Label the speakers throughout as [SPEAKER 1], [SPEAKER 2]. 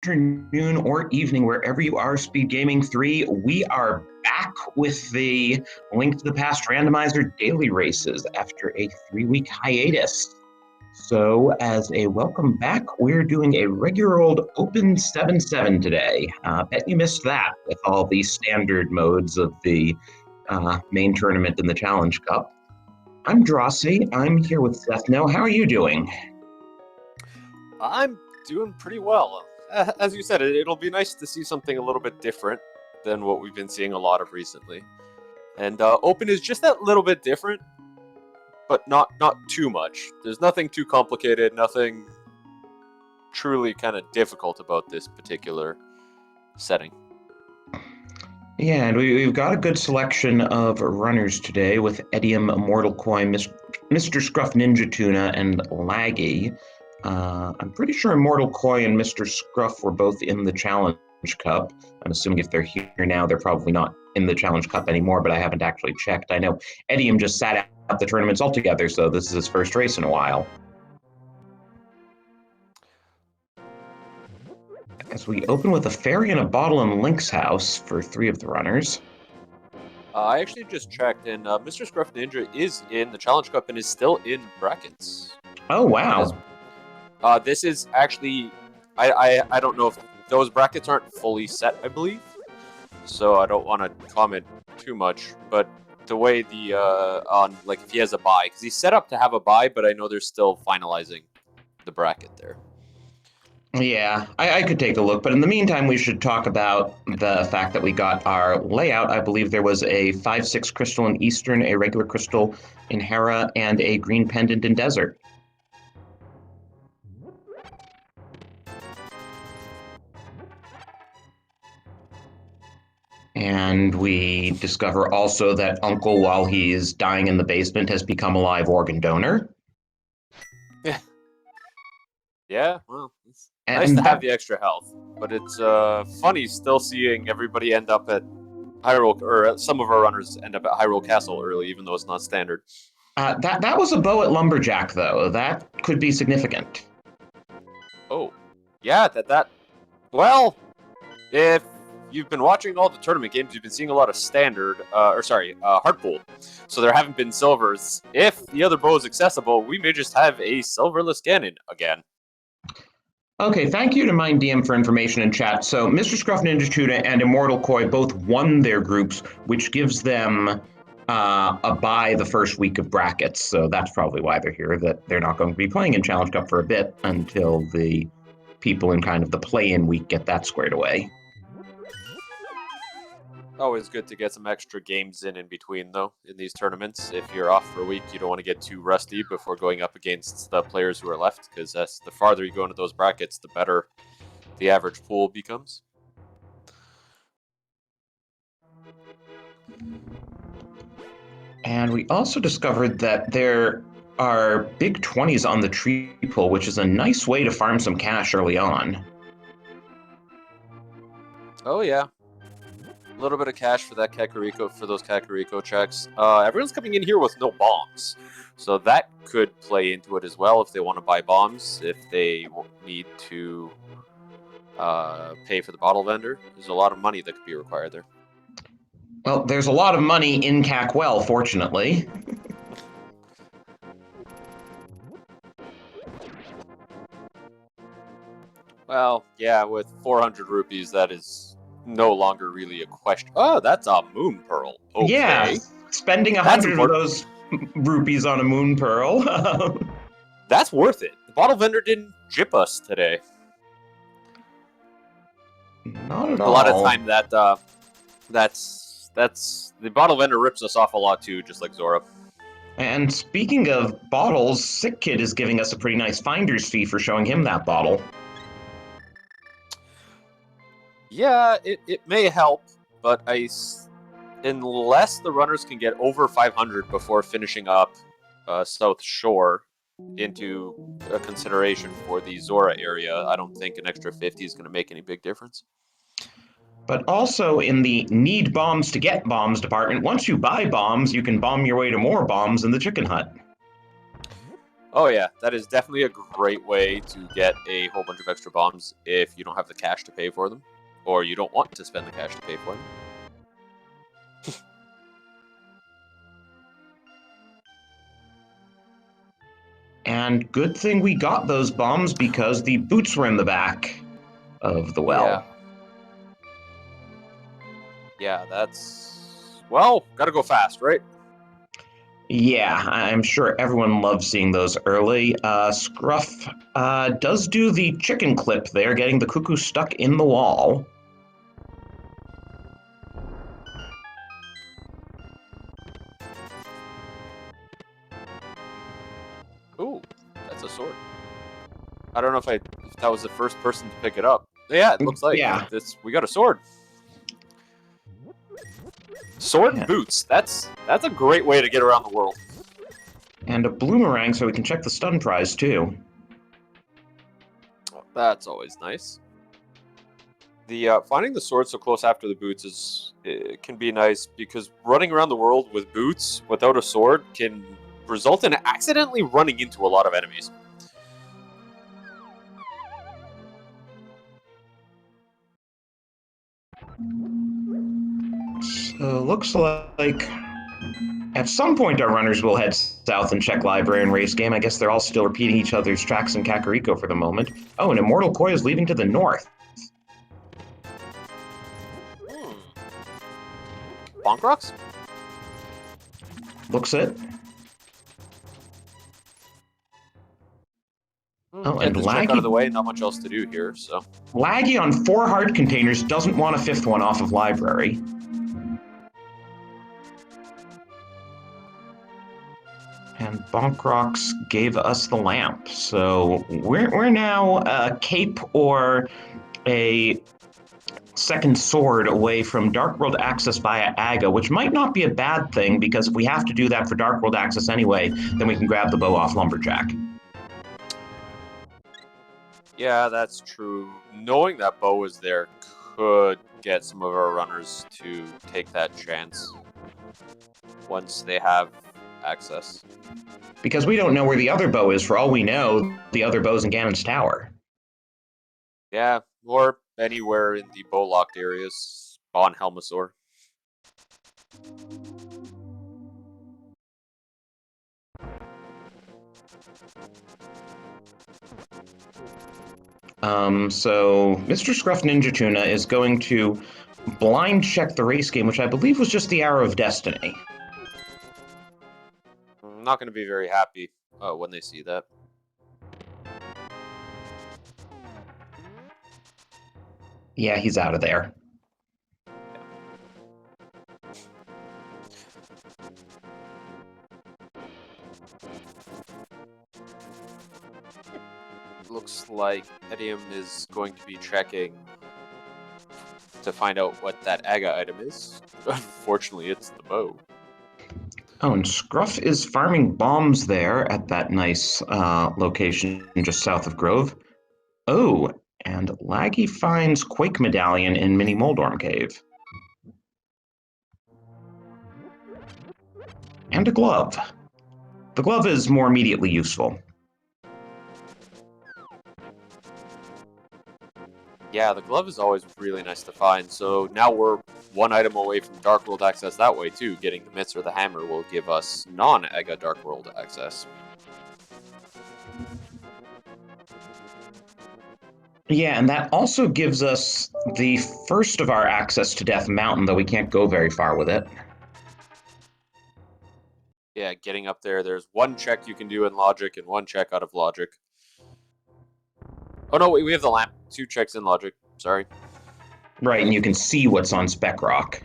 [SPEAKER 1] Afternoon or evening, wherever you are, Speed Gaming 3. We are back with the Link to the Past Randomizer daily races after a 3-week hiatus. So, as a welcome back, we're doing a regular old Open 7-7 today. Bet you missed that with all the standard modes of the main tournament and the Challenge Cup. I'm Drossi. I'm here with Seth. How are you doing?
[SPEAKER 2] I'm doing pretty well. As you said, it'll be nice to see something a little bit different than what we've been seeing a lot of recently. And Open is just that little bit different, but not too much. There's nothing too complicated, nothing truly kind of difficult about this particular setting.
[SPEAKER 1] Yeah, and we've got a good selection of runners today with Edium, Immortal Coin, Mr. Scruff Ninja Tuna, and Laggy. I'm pretty sure Immortal Koi and Mr. Scruff were both in the Challenge Cup. I'm assuming if they're here now, they're probably not in the Challenge Cup anymore, but I haven't actually checked. I know Edium just sat out the tournaments altogether, so this is his first race in a while. As we open with a fairy and a bottle in Link's house for 3 of the runners.
[SPEAKER 2] I actually just checked, and Mr. Scruff Ninja is in the Challenge Cup and is still in brackets.
[SPEAKER 1] Oh, wow.
[SPEAKER 2] This is actually, I don't know if those brackets aren't fully set, I believe. So I don't want to comment too much, but the way if he has a bye, because he's set up to have a bye, but I know they're still finalizing the bracket there.
[SPEAKER 1] Yeah, I could take a look, but in the meantime, we should talk about the fact that we got our layout. I believe there was a 5/6 crystal in Eastern, a regular crystal in Hera, and a green pendant in Desert. And we discover also that Uncle, while he's dying in the basement, has become a live organ donor.
[SPEAKER 2] Yeah, well, it's nice to have the extra health, but it's funny still seeing everybody end up at Hyrule, or some of our runners end up at Hyrule Castle early, even though it's not standard.
[SPEAKER 1] That was a bow at Lumberjack, though. That could be significant.
[SPEAKER 2] Oh, yeah, well, if you've been watching all the tournament games, you've been seeing a lot of standard, hard pool. So there haven't been silvers. If the other bow is accessible, we may just have a silverless Ganon again.
[SPEAKER 1] Okay, thank you to Mind DM for information in chat. So Mr. Scruff Ninja Tuna and Immortal Koi both won their groups, which gives them a bye the first week of brackets. So that's probably why they're here, that they're not going to be playing in Challenge Cup for a bit until the people in kind of the play-in week get that squared away.
[SPEAKER 2] Always good to get some extra games in between, though, in these tournaments. If you're off for a week, you don't want to get too rusty before going up against the players who are left, because the farther you go into those brackets, the better the average pool becomes.
[SPEAKER 1] And we also discovered that there are big 20s on the tree pull, which is a nice way to farm some cash early on.
[SPEAKER 2] Oh, yeah. A little bit of cash for that Kakariko, for those Kakariko checks. Everyone's coming in here with no bombs, so that could play into it as well if they want to buy bombs, if they need to pay for the bottle vendor. There's a lot of money that could be required there.
[SPEAKER 1] Well, there's a lot of money in Cackwell, fortunately.
[SPEAKER 2] Well, yeah, with 400 rupees, that is no longer really a question. Oh, that's a moon pearl. Okay.
[SPEAKER 1] Yeah, spending 100 of those rupees on a moon pearl.
[SPEAKER 2] That's worth it. The bottle vendor didn't jip us today.
[SPEAKER 1] Not at all.
[SPEAKER 2] A lot of time that's the bottle vendor rips us off a lot too, just like Zora.
[SPEAKER 1] And speaking of bottles, Sick Kid is giving us a pretty nice finder's fee for showing him that bottle.
[SPEAKER 2] Yeah, it may help, but unless the runners can get over 500 before finishing up South Shore into a consideration for the Zora area, I don't think an extra 50 is going to make any big difference.
[SPEAKER 1] But also in the need bombs to get bombs department, once you buy bombs, you can bomb your way to more bombs in the Chicken Hut.
[SPEAKER 2] Oh yeah, that is definitely a great way to get a whole bunch of extra bombs if you don't have the cash to pay for them, or you don't want to spend the cash to pay for them.
[SPEAKER 1] And good thing we got those bombs because the boots were in the back of the well.
[SPEAKER 2] Yeah, that's... Well, gotta go fast, right?
[SPEAKER 1] Yeah, I'm sure everyone loves seeing those early. Scruff does do the chicken clip there, getting the cuckoo stuck in the wall.
[SPEAKER 2] Ooh, that's a sword. I don't know if that was the first person to pick it up. Yeah, it looks like we got a sword. Sword and boots. That's a great way to get around the world.
[SPEAKER 1] And a bloomerang so we can check the stun prize too.
[SPEAKER 2] That's always nice. The finding the sword so close after the boots can be nice because running around the world with boots without a sword can result in accidentally running into a lot of enemies.
[SPEAKER 1] So looks like at some point our runners will head south and check library and race game. I guess they're all still repeating each other's tracks in Kakariko for the moment. Oh, and Immortal Koi is leaving to the north.
[SPEAKER 2] Bonk rocks?
[SPEAKER 1] Looks it.
[SPEAKER 2] Oh, and Laggy, check out of the way, not much else to do here, so.
[SPEAKER 1] Laggy on 4 heart containers doesn't want a 5th one off of library. And Bonk Rocks gave us the lamp, so we're now a cape or a second sword away from Dark World access via Aga, which might not be a bad thing, because if we have to do that for Dark World access anyway, then we can grab the bow off Lumberjack.
[SPEAKER 2] Yeah, that's true. Knowing that bow is there could get some of our runners to take that chance once they have access.
[SPEAKER 1] Because we don't know where the other bow is. For all we know, the other bow's in Ganon's Tower.
[SPEAKER 2] Yeah, or anywhere in the bow-locked areas on Helmasaur.
[SPEAKER 1] So Mr. Scruff Ninja Tuna is going to blind check the race game, which I believe was just the Arrow of Destiny.
[SPEAKER 2] I'm not going to be very happy when they see that.
[SPEAKER 1] Yeah, he's out of there.
[SPEAKER 2] Looks like Edium is going to be checking to find out what that Aga item is. Unfortunately, it's the bow.
[SPEAKER 1] Oh, and Scruff is farming bombs there at that nice location just south of Grove. Oh, and Laggy finds Quake Medallion in Mini Moldorm Cave. And a glove. The glove is more immediately useful.
[SPEAKER 2] Yeah, the glove is always really nice to find, so now we're one item away from Dark World access that way too. Getting the mitts or the hammer will give us non-Aga Dark World access.
[SPEAKER 1] Yeah, and that also gives us the first of our access to Death Mountain, though we can't go very far with it.
[SPEAKER 2] Yeah, getting up there, there's one check you can do in Logic and one check out of Logic. Oh no, we have the lamp. 2 checks in Logic, sorry.
[SPEAKER 1] Right, and you can see what's on Spec Rock.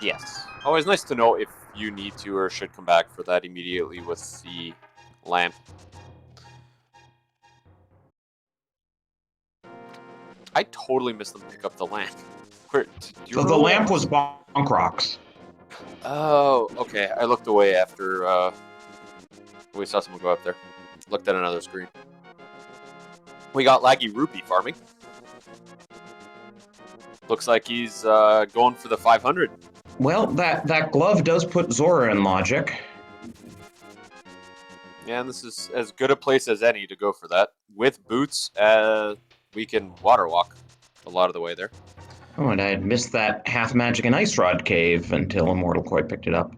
[SPEAKER 2] Yes. Always nice to know if you need to or should come back for that immediately with the lamp. I totally missed them pick up the lamp.
[SPEAKER 1] So the lamp was Bonk Rocks.
[SPEAKER 2] Oh, okay. I looked away after we saw someone go up there. Looked at another screen. We got Laggy Rupee farming. Looks like he's going for the 500.
[SPEAKER 1] Well, that glove does put Zora in Logic.
[SPEAKER 2] Yeah, and this is as good a place as any to go for that. With boots, we can water walk a lot of the way there.
[SPEAKER 1] Oh, and I had missed that half magic and ice rod cave until Immortal Koi picked it up.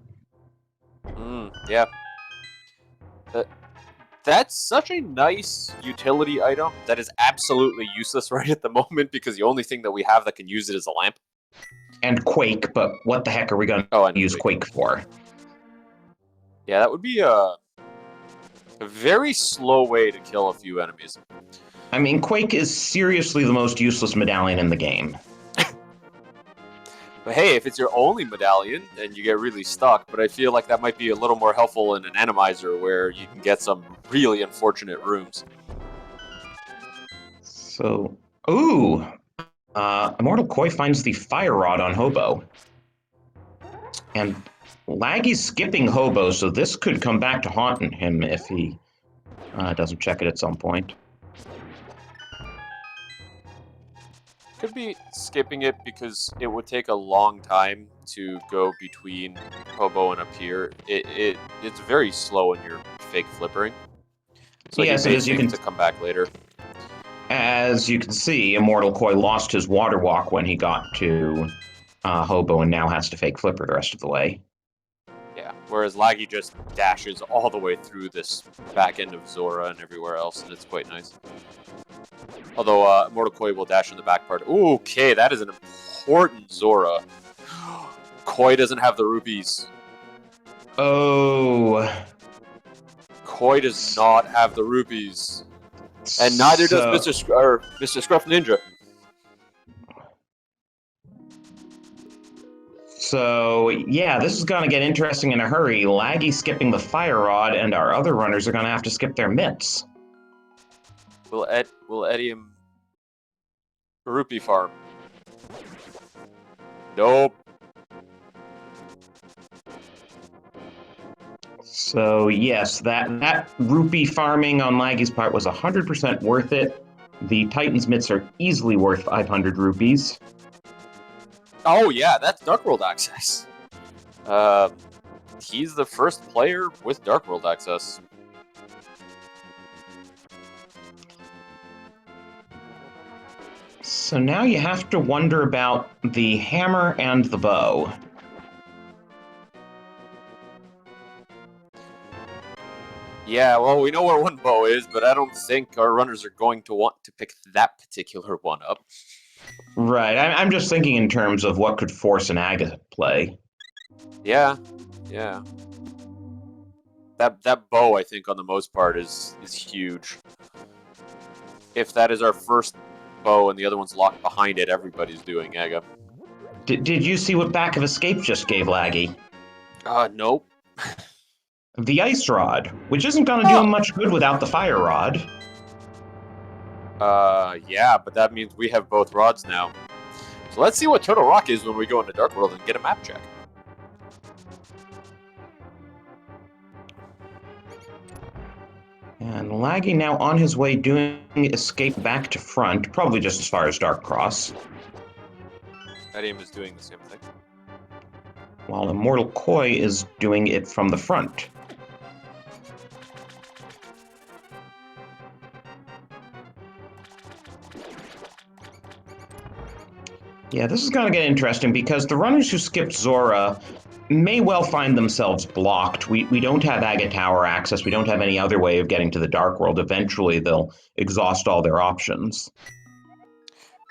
[SPEAKER 2] Yeah. That's such a nice utility item that is absolutely useless right at the moment because the only thing that we have that can use it is a lamp.
[SPEAKER 1] And Quake, but what the heck are we going to use Quake for?
[SPEAKER 2] Yeah, that would be a very slow way to kill a few enemies.
[SPEAKER 1] I mean, Quake is seriously the most useless medallion in the game.
[SPEAKER 2] But hey, if it's your only medallion, then you get really stuck. But I feel like that might be a little more helpful in an Randomizer where you can get some really unfortunate rooms.
[SPEAKER 1] So, ooh! Immortal Koi finds the fire rod on Hobo. And Laggy's skipping Hobo, so this could come back to haunt him if he doesn't check it at some point.
[SPEAKER 2] Could be skipping it because it would take a long time to go between Hobo and up here. It's very slow when you're fake flippering. So
[SPEAKER 1] yes,
[SPEAKER 2] he may think to come back later.
[SPEAKER 1] As you can see, Immortal Koi lost his water walk when he got to Hobo and now has to fake flipper the rest of the way.
[SPEAKER 2] Yeah, whereas Laggy just dashes all the way through this back end of Zora and everywhere else, and it's quite nice. Although Immortal Koi will dash in the back part. Ooh, okay, that is an important Zora. Koi doesn't have the rupees.
[SPEAKER 1] Oh.
[SPEAKER 2] Koi does not have the rupees. And neither does Mr. Scruff Ninja.
[SPEAKER 1] So, yeah, this is going to get interesting in a hurry. Laggy skipping the fire rod, and our other runners are going to have to skip their mitts.
[SPEAKER 2] Will Edium rupee farm? Nope.
[SPEAKER 1] So, yes, that rupee farming on Laggy's part was 100% worth it. The Titan's mitts are easily worth 500 rupees.
[SPEAKER 2] Oh, yeah, that's Dark World access. He's the first player with Dark World access.
[SPEAKER 1] So now you have to wonder about the hammer and the bow.
[SPEAKER 2] Yeah, well, we know where one bow is, but I don't think our runners are going to want to pick that particular one up.
[SPEAKER 1] Right, I'm just thinking in terms of what could force an Aga play.
[SPEAKER 2] Yeah. That bow, I think, on the most part, is huge. If that is our first bow and the other one's locked behind it, everybody's doing Aga.
[SPEAKER 1] Did you see what Back of Escape just gave Laggy?
[SPEAKER 2] Nope.
[SPEAKER 1] The ice rod, which isn't going to do him much good without the fire rod.
[SPEAKER 2] Yeah, but that means we have both rods now. So let's see what Turtle Rock is when we go into Dark World and get a map check.
[SPEAKER 1] And Laggy now on his way doing escape back to front, probably just as far as Dark Cross.
[SPEAKER 2] Edium is doing the same thing.
[SPEAKER 1] While Immortal Koi is doing it from the front. Yeah, this is going to get interesting because the runners who skipped Zora may well find themselves blocked. We don't have Aga Tower access. We don't have any other way of getting to the Dark World. Eventually, they'll exhaust all their options.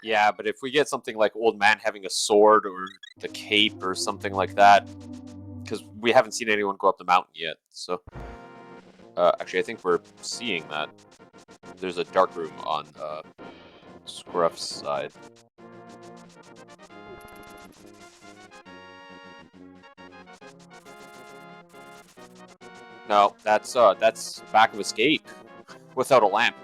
[SPEAKER 2] Yeah, but if we get something like Old Man having a sword or the cape or something like that, because we haven't seen anyone go up the mountain yet, so... actually, I think we're seeing that. There's a dark room on Scruff's side. No, that's Back of Escape without a lamp.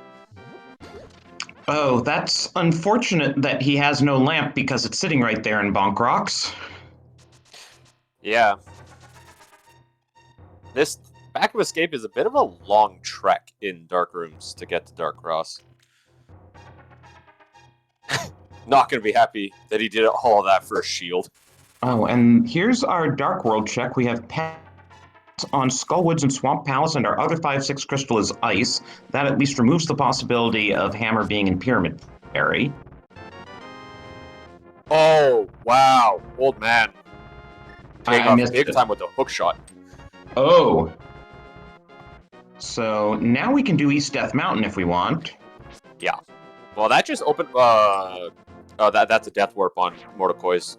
[SPEAKER 1] Oh, that's unfortunate that he has no lamp because it's sitting right there in Bonk Rocks.
[SPEAKER 2] Yeah. This Back of Escape is a bit of a long trek in dark rooms to get to Dark Cross. Not going to be happy that he did all of that for a shield.
[SPEAKER 1] Oh, and here's our Dark World check. We have pets on Skullwoods and Swamp Palace, and our other 5/6 crystal is ice. That at least removes the possibility of Hammer being in Pyramid Fairy.
[SPEAKER 2] Oh, wow. Old man. Paying off big time with the hook shot.
[SPEAKER 1] Oh. So now we can do East Death Mountain if we want.
[SPEAKER 2] Yeah. Well, that just opened... that's a Death Warp on Mordekai's.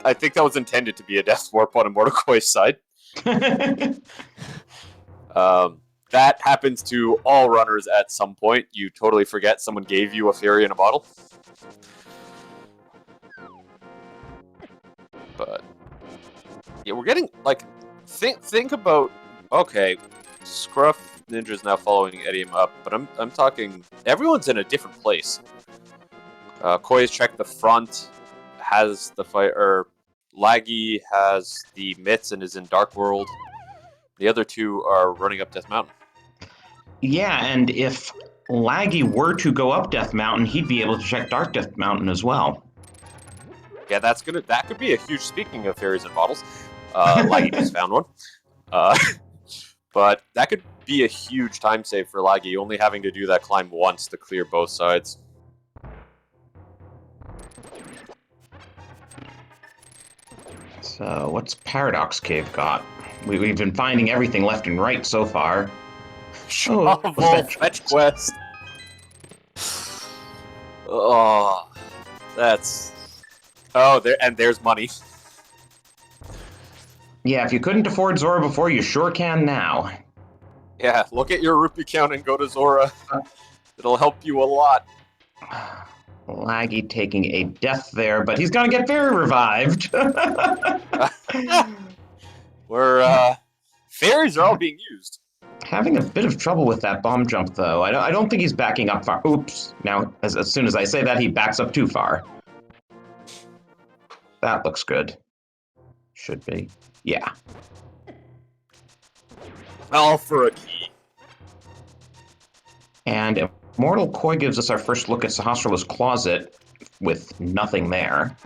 [SPEAKER 2] I think that was intended to be a Death Warp on a Mordekai's side. That happens to all runners at some point. You totally forget someone gave you a fairy in a bottle. But yeah, we're getting like think about okay, Scruff Ninja's now following Edium up, but I'm talking everyone's in a different place. Koi has checked the front, has the fight, or Laggy has the mitts and is in Dark World. The other two are running up Death Mountain.
[SPEAKER 1] Yeah, and if Laggy were to go up Death Mountain, he'd be able to check Dark Death Mountain as well.
[SPEAKER 2] Yeah, that could be a huge. Speaking of fairies and bottles, Laggy just found one. But that could be a huge time save for Laggy, only having to do that climb once to clear both sides.
[SPEAKER 1] So, what's Paradox Cave got? We've been finding everything left and right so far.
[SPEAKER 2] Shovel fetch quest. Oh, that's... Oh, there's money.
[SPEAKER 1] Yeah, if you couldn't afford Zora before, you sure can now.
[SPEAKER 2] Yeah, look at your rupee count and go to Zora. It'll help you a lot.
[SPEAKER 1] Laggy taking a death there, but he's gonna get fairy revived.
[SPEAKER 2] Fairies are all being used.
[SPEAKER 1] Having a bit of trouble with that bomb jump, though. I don't think he's backing up far. Oops. Now, as soon as I say that, he backs up too far. That looks good. Should be. Yeah.
[SPEAKER 2] All for a key.
[SPEAKER 1] And Immortal Koi gives us our first look at Sahasrarla's closet with nothing there.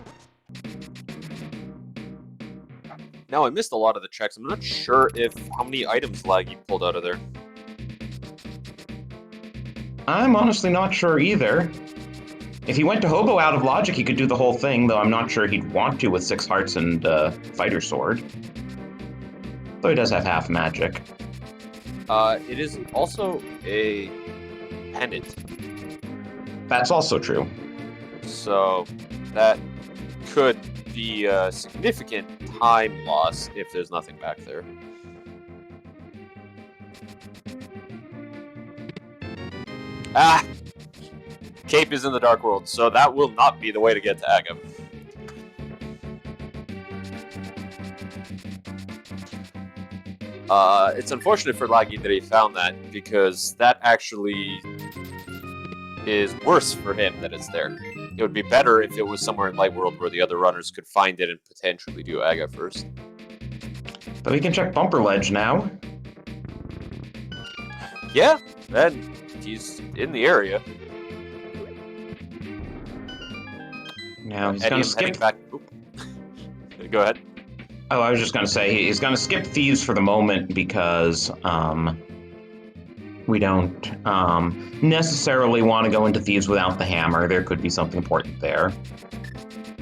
[SPEAKER 2] Now, I missed a lot of the checks. I'm not sure how many items Laggy pulled out of there.
[SPEAKER 1] I'm honestly not sure either. If he went to Hobo out of logic, he could do the whole thing, though I'm not sure he'd want to with 6 hearts and Fighter Sword. Though he does have half magic.
[SPEAKER 2] It is also a pendant.
[SPEAKER 1] That's also true.
[SPEAKER 2] So that could be a significant time loss if there's nothing back there. Ah! Cape is in the Dark World, so that will not be the way to get to Aga. It's unfortunate for Laggy that he found that, because that actually is worse for him that it's there. It would be better if it was somewhere in Light World where the other runners could find it and potentially do Aga first.
[SPEAKER 1] But we can check Bumper Ledge now.
[SPEAKER 2] Yeah, and he's in the area.
[SPEAKER 1] Now he's going to skip...
[SPEAKER 2] Back. Go ahead.
[SPEAKER 1] Oh, I was just going to say, he's going to skip Thieves for the moment because we don't necessarily want to go into Thieves without the hammer. There could be something important there.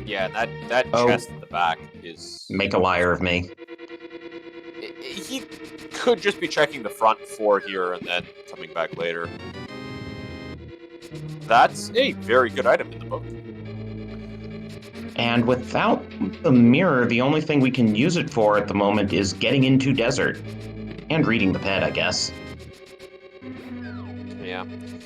[SPEAKER 2] Yeah, that chest in the back is...
[SPEAKER 1] Make a liar of me.
[SPEAKER 2] He could just be checking the front 4 here and then coming back later. That's a very good item in the book.
[SPEAKER 1] And without the mirror, the only thing we can use it for at the moment is getting into desert. And reading the pet, I guess.
[SPEAKER 2] Yeah.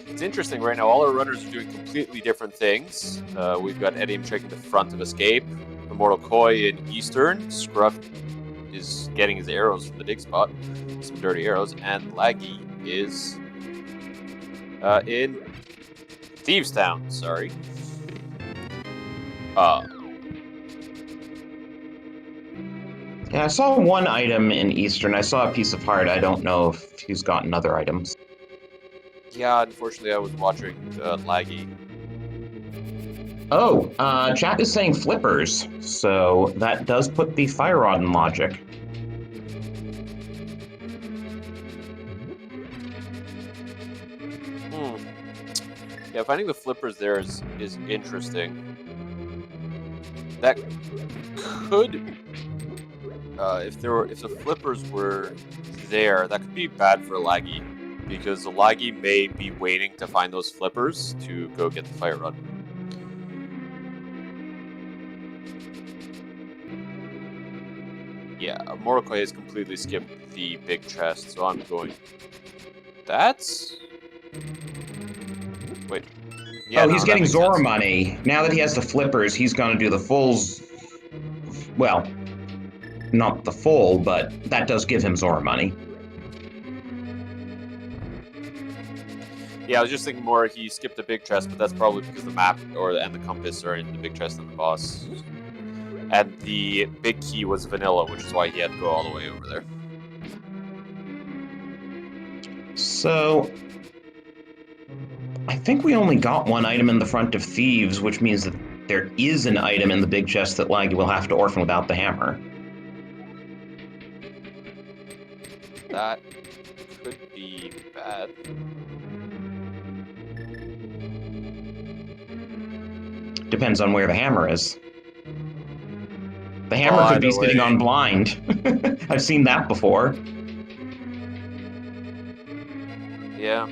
[SPEAKER 2] It's interesting right now. All our runners are doing completely different things. We've got Edium checking the front of Escape. Immortal Koi in Eastern. Scruff is getting his arrows from the dig spot. Some dirty arrows. And Laggy is in Thieves Town, sorry.
[SPEAKER 1] Yeah, I saw one item in Eastern. I saw a piece of heart. I don't know if he's gotten other items.
[SPEAKER 2] Yeah, unfortunately I was watching Laggy.
[SPEAKER 1] Oh, chat is saying flippers, so that does put the fire rod in logic.
[SPEAKER 2] Yeah, finding the flippers there is interesting. That could, if the flippers were there, that could be bad for Laggy, because the Laggy may be waiting to find those flippers to go get the fire rod. Yeah, Morokoy has completely skipped the big chest, so I'm going. That's. Wait. Yeah,
[SPEAKER 1] Oh,
[SPEAKER 2] no,
[SPEAKER 1] he's
[SPEAKER 2] that
[SPEAKER 1] getting
[SPEAKER 2] makes
[SPEAKER 1] Zora
[SPEAKER 2] sense.
[SPEAKER 1] money. Now that he has the flippers, he's going to do the fulls. Well, not the full, but that does give him Zora money.
[SPEAKER 2] Yeah, I was just thinking more he skipped the big chest, but that's probably because the map and the compass are in the big chest and the boss. And the big key was vanilla, which is why he had to go all the way over there.
[SPEAKER 1] So, I think we only got one item in the front of Thieves, which means that there is an item in the big chest that Laggy will have to orphan without the hammer.
[SPEAKER 2] That could be bad.
[SPEAKER 1] Depends on where the hammer is. The hammer could be sitting on blind. I've seen that before.
[SPEAKER 2] Yeah.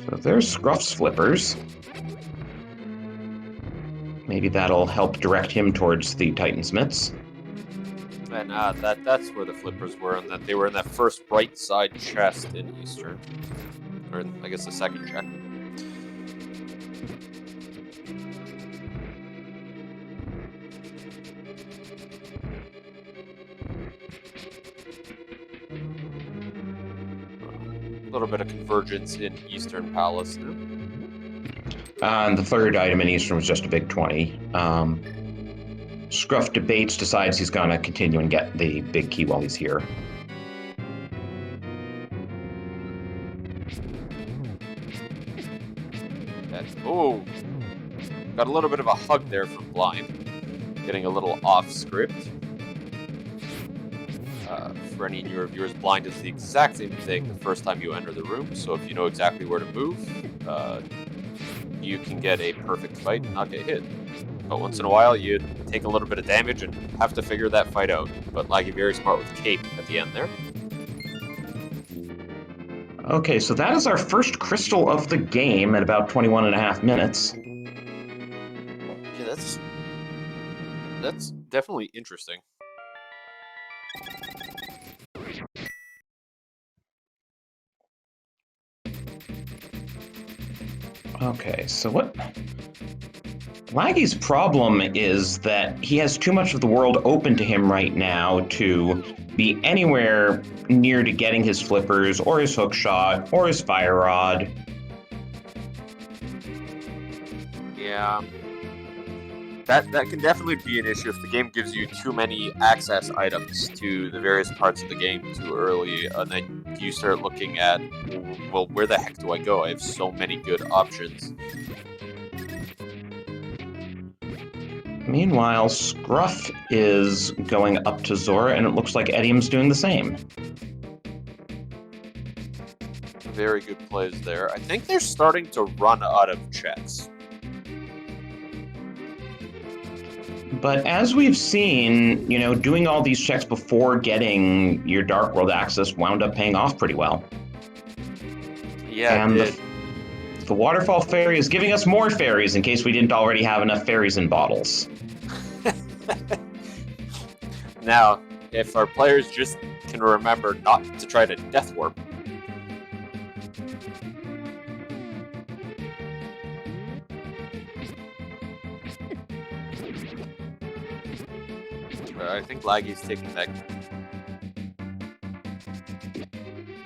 [SPEAKER 1] So there's Scruff's flippers. Maybe that'll help direct him towards the Titansmiths.
[SPEAKER 2] And that's where the flippers were, and that they were in that first right side chest in Eastern. Or I guess the second check. A little bit of convergence in Eastern Palace now.
[SPEAKER 1] And the third item in Eastern was just a big 20. Scruff debates, decides he's going to continue and get the big key while he's here.
[SPEAKER 2] Oh, got a little bit of a hug there from Blind. Getting a little off script. For any new reviewers, Blind is the exact same thing the first time you enter the room, so if you know exactly where to move, you can get a perfect fight and not get hit. But once in a while, you take a little bit of damage and have to figure that fight out. But Laggy very smart with Cape at the end there.
[SPEAKER 1] Okay, so that is our first crystal of the game at about 21 and a half minutes.
[SPEAKER 2] Yeah, that's definitely interesting.
[SPEAKER 1] Okay, so what... Laggy's problem is that he has too much of the world open to him right now to be anywhere near to getting his flippers, or his hook shot, or his fire rod.
[SPEAKER 2] Yeah. That can definitely be an issue if the game gives you too many access items to the various parts of the game too early, and then you start looking at, well, where the heck do I go? I have so many good options.
[SPEAKER 1] Meanwhile, Scruff is going up to Zora, and it looks like Edium's doing the same.
[SPEAKER 2] Very good plays there. I think they're starting to run out of checks.
[SPEAKER 1] But as we've seen, you know, doing all these checks before getting your Dark World access wound up paying off pretty well.
[SPEAKER 2] Yeah,
[SPEAKER 1] and
[SPEAKER 2] it did.
[SPEAKER 1] The Waterfall Fairy is giving us more fairies in case we didn't already have enough fairies in bottles.
[SPEAKER 2] Now, if our players just can remember not to try to Death Warp. I think Laggy's taking that.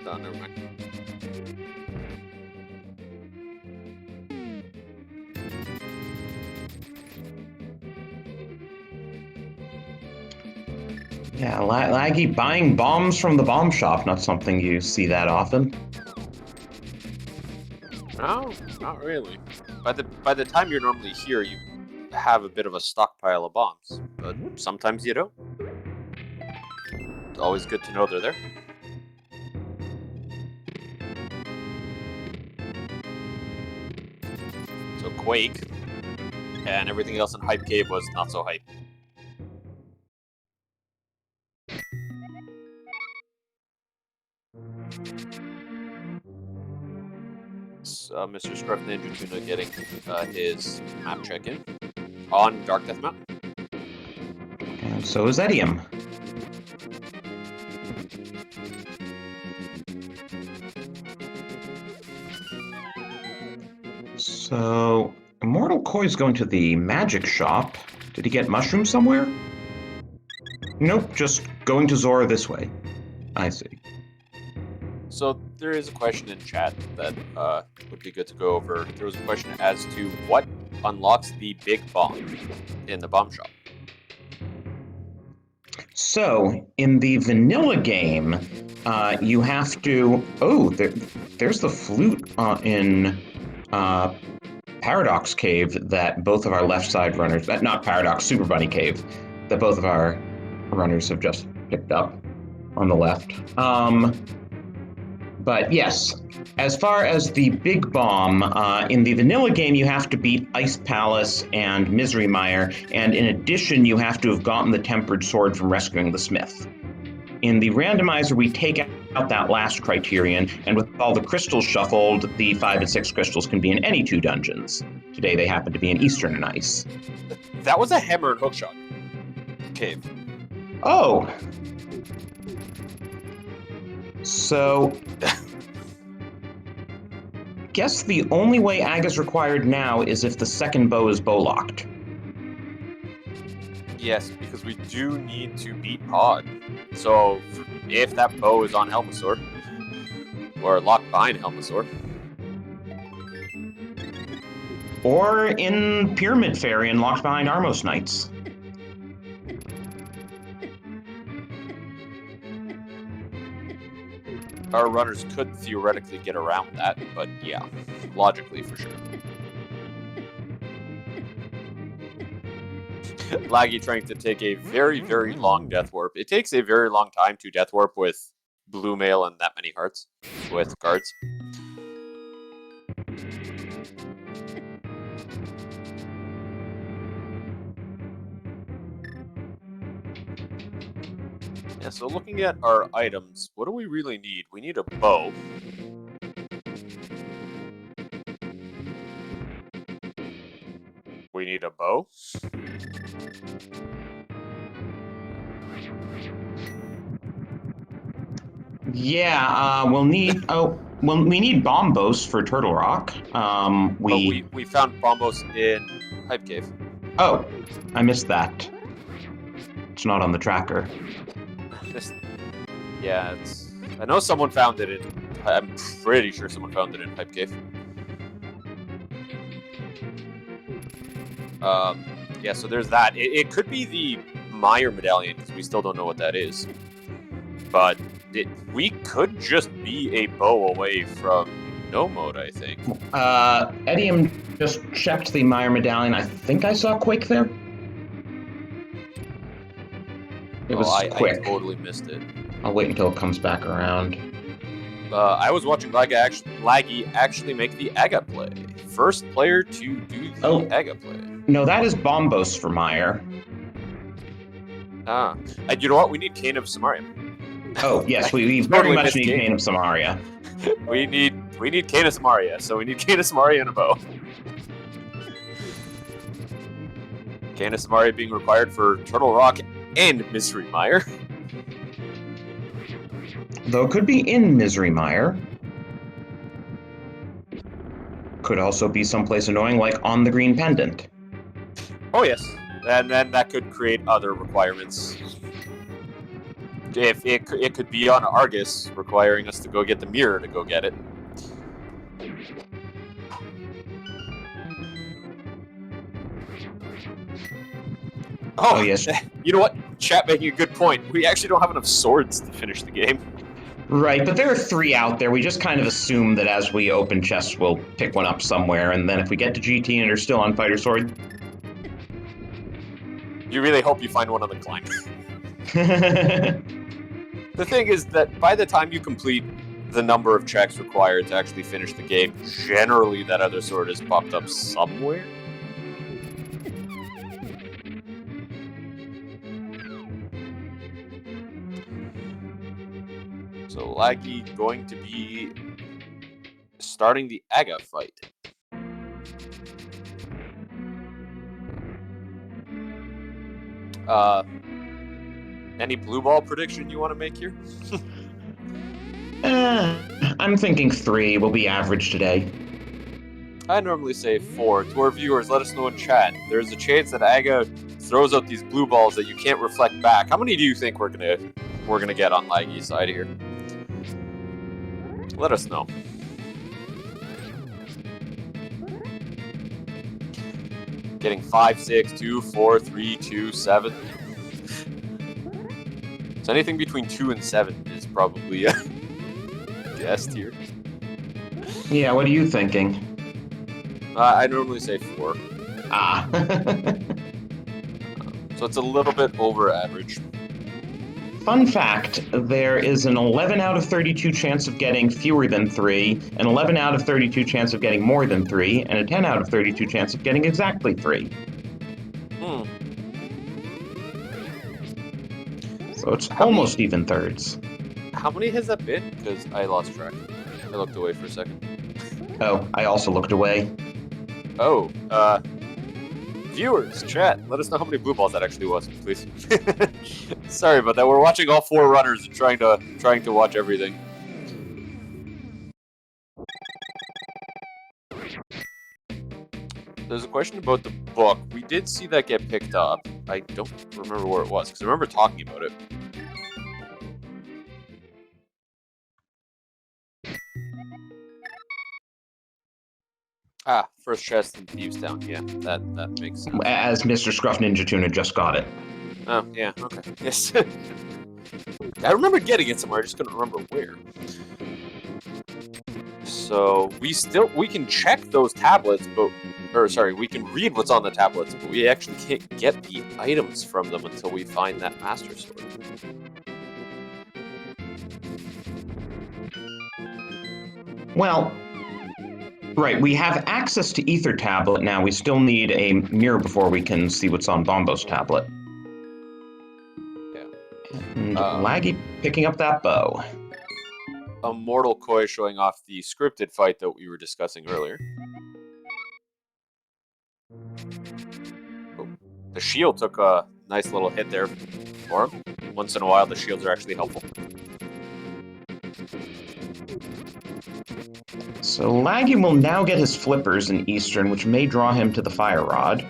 [SPEAKER 2] No, never mind.
[SPEAKER 1] Yeah, Laggy buying bombs from the bomb shop, not something you see that often.
[SPEAKER 2] No, not really. By the time you're normally here, you have a bit of a stockpile of bombs, but sometimes you don't. It's always good to know they're there. So Quake, and everything else in Hype Cave was not so hype. Mr. Scruff Ninja Tuna getting his map check-in on Dark Death Mountain.
[SPEAKER 1] And so is Edium. So, Immortal Koi's going to the magic shop. Did he get mushrooms somewhere? Nope, just going to Zora this way. I see.
[SPEAKER 2] So there is a question in chat that would be good to go over. There was a question as to what unlocks the big bomb in the bomb shop.
[SPEAKER 1] So, in the vanilla game, you have to... Oh, there's the flute in Paradox Cave that both of our left side runners... Not Paradox, Super Bunny Cave, that both of our runners have just picked up on the left. But yes, as far as the big bomb, in the vanilla game, you have to beat Ice Palace and Misery Mire, and in addition, you have to have gotten the Tempered Sword from rescuing the Smith. In the randomizer, we take out that last criterion, and with all the crystals shuffled, the 5 and 6 crystals can be in any 2 dungeons. Today, they happen to be in Eastern and Ice.
[SPEAKER 2] That was a hammer and hookshot cave.
[SPEAKER 1] Oh! So, guess the only way Ag is required now is if the second bow is bow locked.
[SPEAKER 2] Yes, because we do need to beat Pod. So, if that bow is on Helmasaur, or locked behind Helmasaur.
[SPEAKER 1] Or in Pyramid Fairy and locked behind Armos Knights.
[SPEAKER 2] Our runners could theoretically get around that, but yeah, logically for sure. Laggy trying to take a very, very long Death Warp. It takes a very long time to Death Warp with Blue Mail and that many hearts with guards. Yeah, so looking at our items, what do we really need? We need a bow. We need a bow.
[SPEAKER 1] Yeah, we'll need... Oh, well, we need bombos for Turtle Rock.
[SPEAKER 2] We found bombos in Hype Cave.
[SPEAKER 1] Oh, I missed that. It's not on the tracker.
[SPEAKER 2] Yeah, it's... I know someone found it in... I'm pretty sure someone found it in Hype Cave. Yeah, so there's that. It could be the Meyer medallion, because we still don't know what that is. But we could just be a bow away from no mode, I think.
[SPEAKER 1] Edium just checked the Meyer medallion. I think I saw Quake there. It was quick.
[SPEAKER 2] I totally missed it.
[SPEAKER 1] I'll wait until it comes back around.
[SPEAKER 2] I was watching Laggy actually make the Aga play. First player to do the Aga play.
[SPEAKER 1] No, that is Bombos for Meyer.
[SPEAKER 2] Ah. And you know what? We need Kane of Samaria.
[SPEAKER 1] Oh, yes, we very much need Kane of Samaria.
[SPEAKER 2] we need Kane of Samaria, so we need Kane of Samaria and a bow. Kane of Samaria being required for Turtle Rock and Misery Mire.
[SPEAKER 1] Though it could be in Misery Mire. Could also be someplace annoying, like on the Green Pendant.
[SPEAKER 2] Oh, yes. And then that could create other requirements. If it could be on Argus, requiring us to go get the mirror to go get it. Oh, yes. You know what? Chat making a good point. We actually don't have enough swords to finish the game.
[SPEAKER 1] Right, but there are 3 out there. We just kind of assume that as we open chests, we'll pick one up somewhere, and then if we get to GT and they're still on Fighter Sword...
[SPEAKER 2] You really hope you find one on the climb. The thing is that by the time you complete the number of checks required to actually finish the game. Generally, that other sword is popped up somewhere. So Laggy going to be starting the Aga fight. Any blue ball prediction you want to make here?
[SPEAKER 1] I'm thinking 3 will be average today.
[SPEAKER 2] I normally say 4. To our viewers, let us know in chat. There's a chance that Aga throws out these blue balls that you can't reflect back. How many do you think we're gonna get on Laggy's side here? Let us know. Getting 5, 6, 2, 4, 3, 2, 7. So anything between 2 and 7 is probably a guess here.
[SPEAKER 1] Yeah, what are you thinking?
[SPEAKER 2] I normally say 4.
[SPEAKER 1] Ah.
[SPEAKER 2] So it's a little bit over average.
[SPEAKER 1] Fun fact, there is an 11 out of 32 chance of getting fewer than 3, an 11 out of 32 chance of getting more than 3, and a 10 out of 32 chance of getting exactly 3. So it's almost even thirds.
[SPEAKER 2] How many has that been? Because I lost track. I looked away for a second.
[SPEAKER 1] Oh, I also looked away.
[SPEAKER 2] Oh, viewers, chat, let us know how many blue balls that actually was, please. Sorry about that. We're watching all 4 runners and trying to watch everything. There's a question about the book. We did see that get picked up. I don't remember where it was, because I remember talking about it. Ah, first chest in Thieves Town. Yeah, that makes sense.
[SPEAKER 1] As Mr. Scruff Ninja Tuna just got it.
[SPEAKER 2] Oh, yeah, okay. Yes. I remember getting it somewhere, I just couldn't remember where. So, we can check those tablets, we can read what's on the tablets, but we actually can't get the items from them until we find that Master Sword.
[SPEAKER 1] Well, right, we have access to Ether Tablet now. We still need a mirror before we can see what's on Bombo's tablet.
[SPEAKER 2] Yeah.
[SPEAKER 1] And Laggy picking up that bow.
[SPEAKER 2] Immortal Koi showing off the scripted fight that we were discussing earlier. Oh, the shield took a nice little hit there for him. Once in a while, the shields are actually helpful.
[SPEAKER 1] So Laggy will now get his flippers in Eastern, which may draw him to the Fire Rod.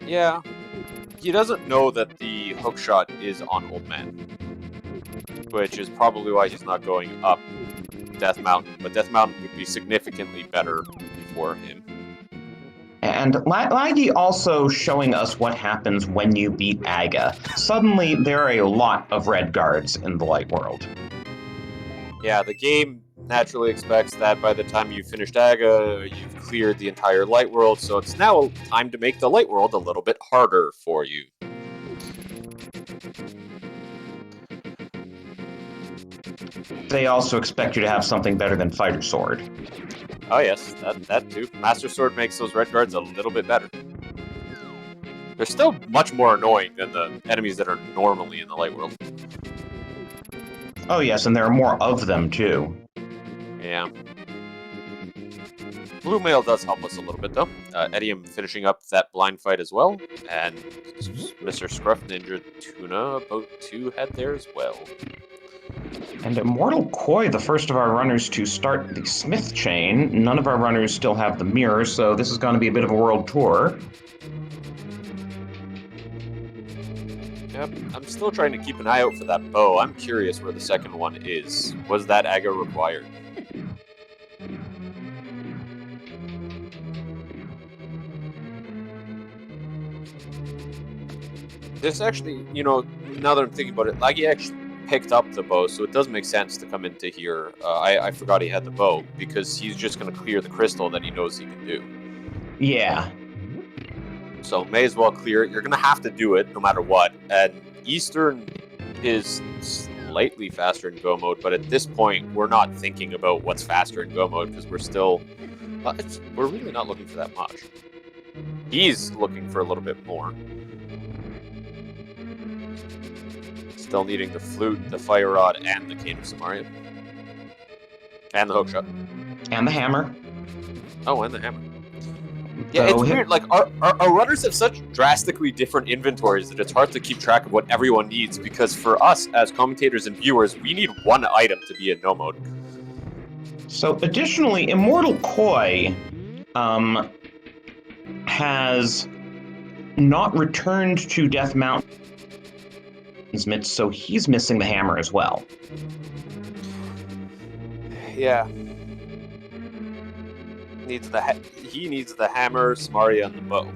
[SPEAKER 2] Yeah. He doesn't know that the hook shot is on Old Man, which is probably why he's not going up Death Mountain, but Death Mountain would be significantly better for him.
[SPEAKER 1] And Laggy also showing us what happens when you beat Aga. Suddenly, there are a lot of red guards in the Light World.
[SPEAKER 2] Yeah, the game naturally expects that by the time you've finished Aga, you've cleared the entire Light World, so it's now time to make the Light World a little bit harder for you.
[SPEAKER 1] They also expect you to have something better than Fighter Sword.
[SPEAKER 2] Oh yes, that too. Master Sword makes those red guards a little bit better. They're still much more annoying than the enemies that are normally in the Light World.
[SPEAKER 1] Oh yes, and there are more of them too.
[SPEAKER 2] Yeah. Blue Mail does help us a little bit though. Edium finishing up that blind fight as well, and Mr. Scruff Ninja Tuna about to head there as well.
[SPEAKER 1] And Immortal Koi, the first of our runners to start the Smith chain. None of our runners still have the mirror, so this is going to be a bit of a world tour.
[SPEAKER 2] Yep, I'm still trying to keep an eye out for that bow. I'm curious where the second one is. Was that Aga required? This actually, now that I'm thinking about it, Laggy actually picked up the bow, so it does make sense to come into here. I forgot he had the bow, because he's just going to clear the crystal that he knows he can do.
[SPEAKER 1] Yeah.
[SPEAKER 2] So may as well clear it. You're going to have to do it no matter what. And Eastern is slightly faster in go mode, but at this point, we're not thinking about what's faster in go mode because we're still... we're really not looking for that much. He's looking for a little bit more. Still needing the flute, the fire rod, and the cane of Samaria. And the hookshot.
[SPEAKER 1] And the hammer.
[SPEAKER 2] Oh, and the hammer. Yeah, it's weird. Like, our runners have such drastically different inventories that it's hard to keep track of what everyone needs, because for us, as commentators and viewers, we need one item to be in no mode.
[SPEAKER 1] So, additionally, Immortal Koi has not returned to Death Mountain's midst, so he's missing the hammer as well.
[SPEAKER 2] Yeah. He needs the hammer, Samaria, and the bow.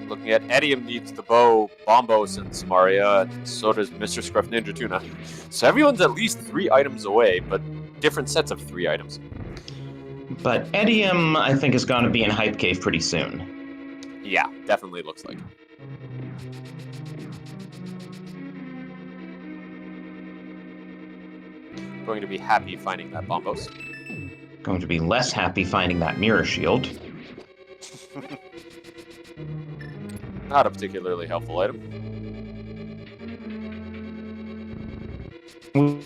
[SPEAKER 2] Looking at Edium needs the bow, Bombos, and Samaria, and so does Mr. Scruff Ninja Tuna. So everyone's at least 3 items away, but different sets of 3 items.
[SPEAKER 1] But Edium, I think, is going to be in Hype Cave pretty soon.
[SPEAKER 2] Yeah, definitely looks like it. Going to be happy finding that Bombos.
[SPEAKER 1] Going to be less happy finding that Mirror Shield.
[SPEAKER 2] Not a particularly helpful item.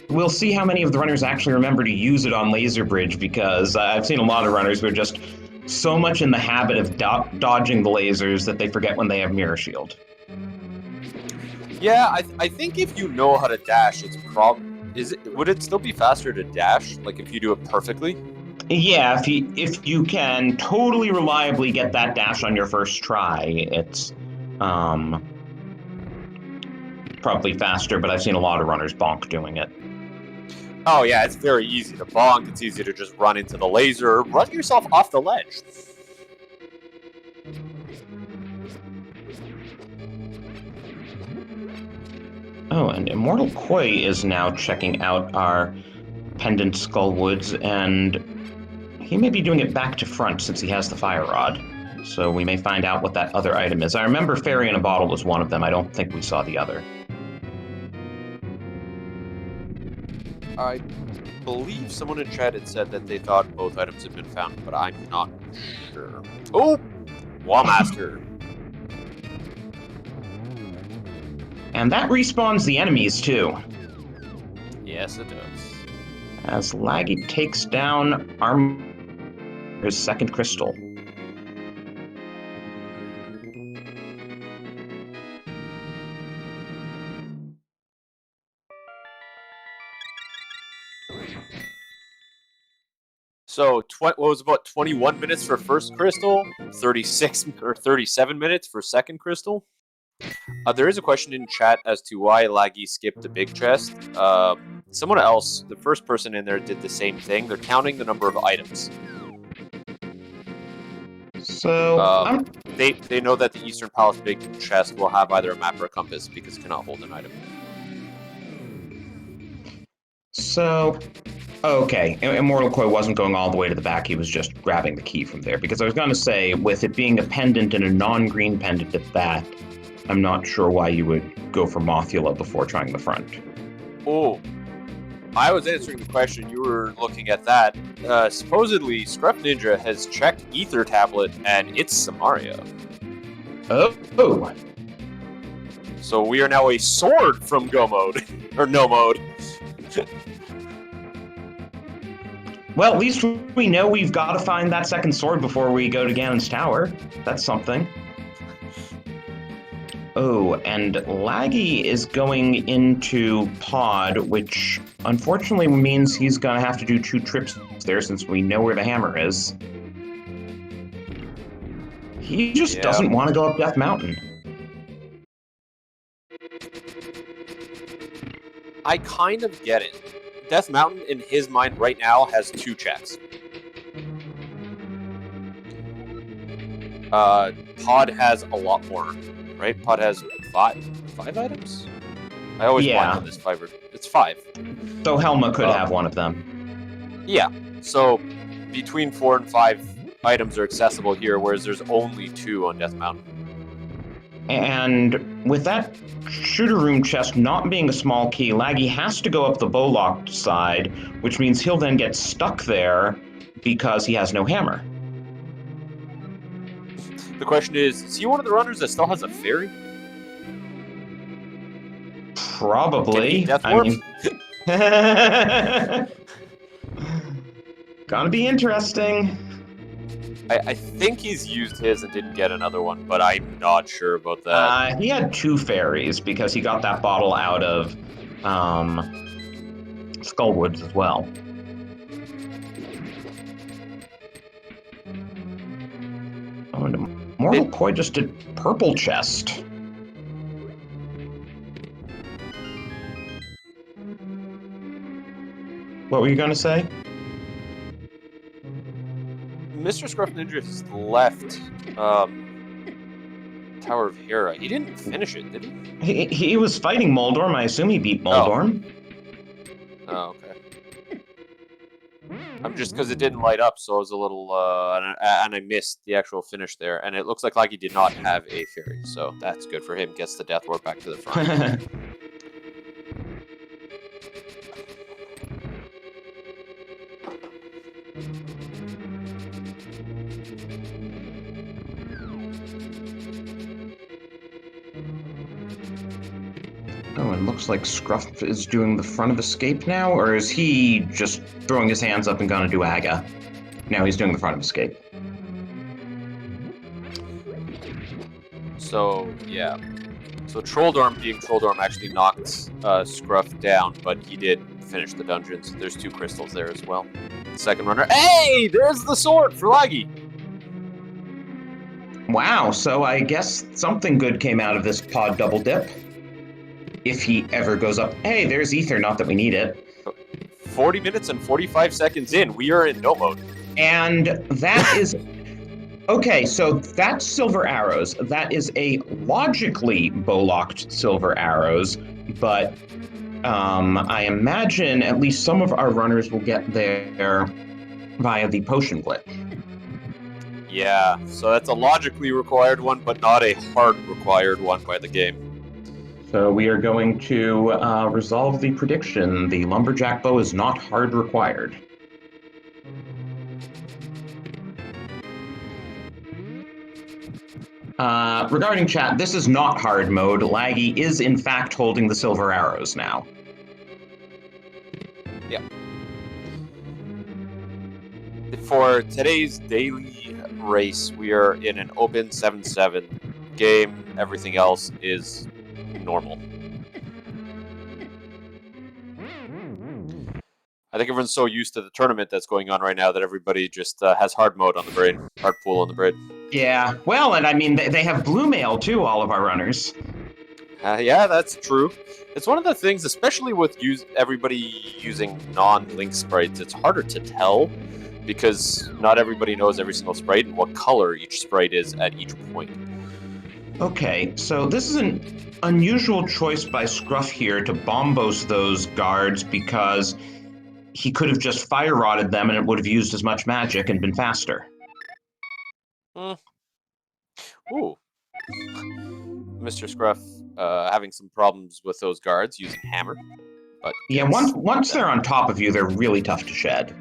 [SPEAKER 1] We'll see how many of the runners actually remember to use it on Laser Bridge, because I've seen a lot of runners who are just so much in the habit of dodging the lasers that they forget when they have Mirror Shield.
[SPEAKER 2] Yeah, I think if you know how to dash, it's would it still be faster to dash, like if you do it perfectly?
[SPEAKER 1] Yeah, if you can totally reliably get that dash on your first try, it's probably faster, but I've seen a lot of runners bonk doing it.
[SPEAKER 2] Oh yeah, it's very easy to bonk. It's easy to just run into the laser, run yourself off the ledge.
[SPEAKER 1] Oh, and Immortal Koi is now checking out our Pendant Skullwoods, and he may be doing it back to front since he has the Fire Rod. So we may find out what that other item is. I remember Fairy in a Bottle was one of them. I don't think we saw the other.
[SPEAKER 2] I believe someone in chat had said that they thought both items had been found, but I'm not sure. Oh! Wallmaster.
[SPEAKER 1] And that respawns the enemies, too.
[SPEAKER 2] Yes, it does.
[SPEAKER 1] As Laggy takes down his second crystal.
[SPEAKER 2] So, what was about 21 minutes for first crystal, 36 or 37 minutes for second crystal? There is a question in chat as to why Laggy skipped the big chest. Someone else, the first person in there, did the same thing. They're counting the number of items.
[SPEAKER 1] So,
[SPEAKER 2] they know that the Eastern Palace big chest will have either a map or a compass because it cannot hold an item.
[SPEAKER 1] So, okay, Immortal Koi wasn't going all the way to the back, he was just grabbing the key from there. Because I was going to say, with it being a pendant and a non-green pendant at that, I'm not sure why you would go for Mothula before trying the front.
[SPEAKER 2] Oh, I was answering the question. You were looking at that. Supposedly, Scruff Ninja has checked Ether Tablet, and it's Samaria.
[SPEAKER 1] Oh.
[SPEAKER 2] So we are now a sword from Go mode, or no mode.
[SPEAKER 1] Well, at least we know we've got to find that second sword before we go to Ganon's Tower. That's something. Oh, and Laggy is going into Pod, which unfortunately means he's going to have to do 2 trips there since we know where the hammer is. He just doesn't want to go up Death Mountain.
[SPEAKER 2] I kind of get it. Death Mountain, in his mind right now, has 2 checks. Pod has a lot more. Right? Pod has 5 items? I always want on this 5. It's 5.
[SPEAKER 1] So Helma could have one of them.
[SPEAKER 2] Yeah. So between 4 and 5 items are accessible here, whereas there's only 2 on Death Mountain.
[SPEAKER 1] And with that shooter room chest not being a small key, Laggy has to go up the bow-locked side, which means he'll then get stuck there because he has no hammer.
[SPEAKER 2] The question is he one of the runners that still has a fairy?
[SPEAKER 1] Probably.
[SPEAKER 2] Death Warp?
[SPEAKER 1] Gonna be interesting.
[SPEAKER 2] I think he's used his and didn't get another one, but I'm not sure about that.
[SPEAKER 1] He had 2 fairies because he got that bottle out of Skullwoods as well. Oh, and Mortal Koi just did purple chest. What were you gonna say?
[SPEAKER 2] Mr. Scruff Ninja has left Tower of Hera. He didn't finish it, did he?
[SPEAKER 1] He was fighting Moldorm. I assume he beat Moldorm.
[SPEAKER 2] Oh, okay. I'm just because it didn't light up, so I was a little, and I missed the actual finish there. And it looks like he did not have a fairy, so that's good for him. Gets the Death Warp back to the front.
[SPEAKER 1] Oh, and looks like Scruff is doing the front of escape now, or is he just throwing his hands up and gonna do Aga? No, he's doing the front of escape.
[SPEAKER 2] So, yeah. So Trolldorm being Trolldorm actually knocked Scruff down, but he did finish the dungeons. There's 2 crystals there as well. Second runner. Hey! There's the sword for Laggy!
[SPEAKER 1] Wow, so I guess something good came out of this pod double dip. If he ever goes up. Hey, there's Ether, not that we need it.
[SPEAKER 2] 40 minutes and 45 seconds in, we are in no mode.
[SPEAKER 1] And that is... Okay, so that's Silver Arrows. That is a logically bow-locked Silver Arrows, but I imagine at least some of our runners will get there via the potion glitch.
[SPEAKER 2] Yeah, so that's a logically required one, but not a hard required one by the game.
[SPEAKER 1] So we are going to resolve the prediction. The Lumberjack bow is not hard required. Regarding chat, this is not hard mode. Laggy is in fact holding the Silver Arrows now.
[SPEAKER 2] Yeah. For today's daily race, we are in an open 7-7 game. Everything else is normal. I think everyone's so used to the tournament that's going on right now that everybody just has hard mode on the brain, hard pool on the brain.
[SPEAKER 1] Yeah, well, and I mean, they have blue mail too, all of our runners.
[SPEAKER 2] Yeah, that's true. It's one of the things, especially with everybody using non-link sprites, it's harder to tell because not everybody knows every single sprite and what color each sprite is at each point.
[SPEAKER 1] Okay, so this is an unusual choice by Scruff here to bombos those guards because he could have just fire rodded them and it would have used as much magic and been faster.
[SPEAKER 2] Ooh. Mr. Scruff having some problems with those guards using hammer. But
[SPEAKER 1] yeah, once they're on top of you, they're really tough to shed.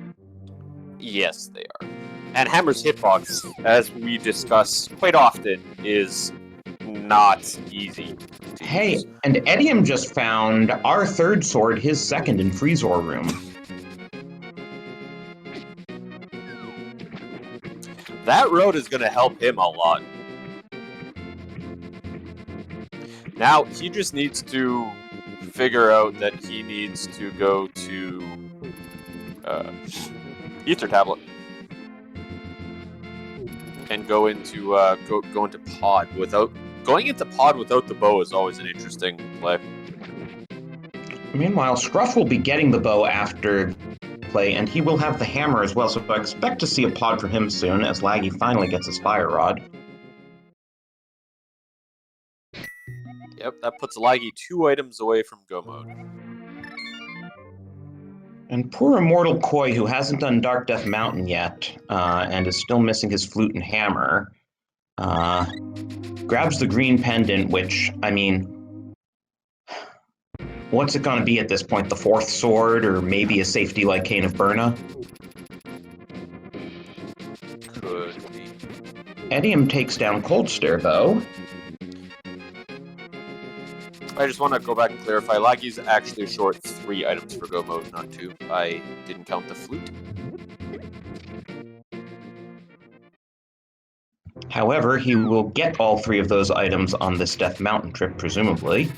[SPEAKER 2] Yes, they are. And hammer's hitbox, as we discuss quite often, is not easy.
[SPEAKER 1] Hey, use. And Edium just found our third sword, his second in Freezor room.
[SPEAKER 2] That road is going to help him a lot. Now, he just needs to figure out that he needs to go to Ether Tablet and go into go into pod without going into pod without the bow is always an interesting play.
[SPEAKER 1] Meanwhile, Scruff will be getting the bow after play, and he will have the hammer as well. So I expect to see a pod for him soon as Laggy finally gets his fire rod.
[SPEAKER 2] Yep, that puts Laggy 2 items away from go mode.
[SPEAKER 1] And poor Immortal Koi, who hasn't done Dark Death Mountain yet, and is still missing his flute and hammer. grabs the green pendant, which, I mean, what's it going to be at this point? The fourth sword, or maybe a safety like Cane of Burna?
[SPEAKER 2] Could be.
[SPEAKER 1] Edium takes down Cold Stare, though.
[SPEAKER 2] I just want to go back and clarify. Laggy's actually short 3 items for go mode, not 2. I didn't count the flute.
[SPEAKER 1] However, he will get all 3 of those items on this Death Mountain trip, presumably.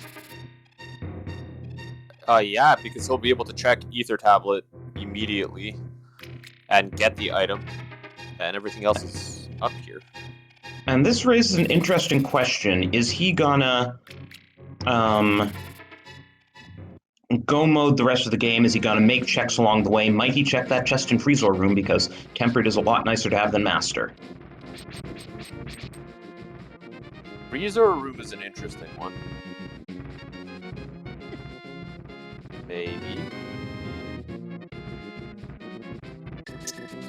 [SPEAKER 2] Yeah, because he'll be able to check Ether Tablet immediately and get the item, and everything else is up here.
[SPEAKER 1] And this raises an interesting question. Is he gonna go mode the rest of the game? Is he gonna make checks along the way? Might he check that chest and freezer room, because Tempered is a lot nicer to have than Master?
[SPEAKER 2] Freezer room is an interesting one. Maybe.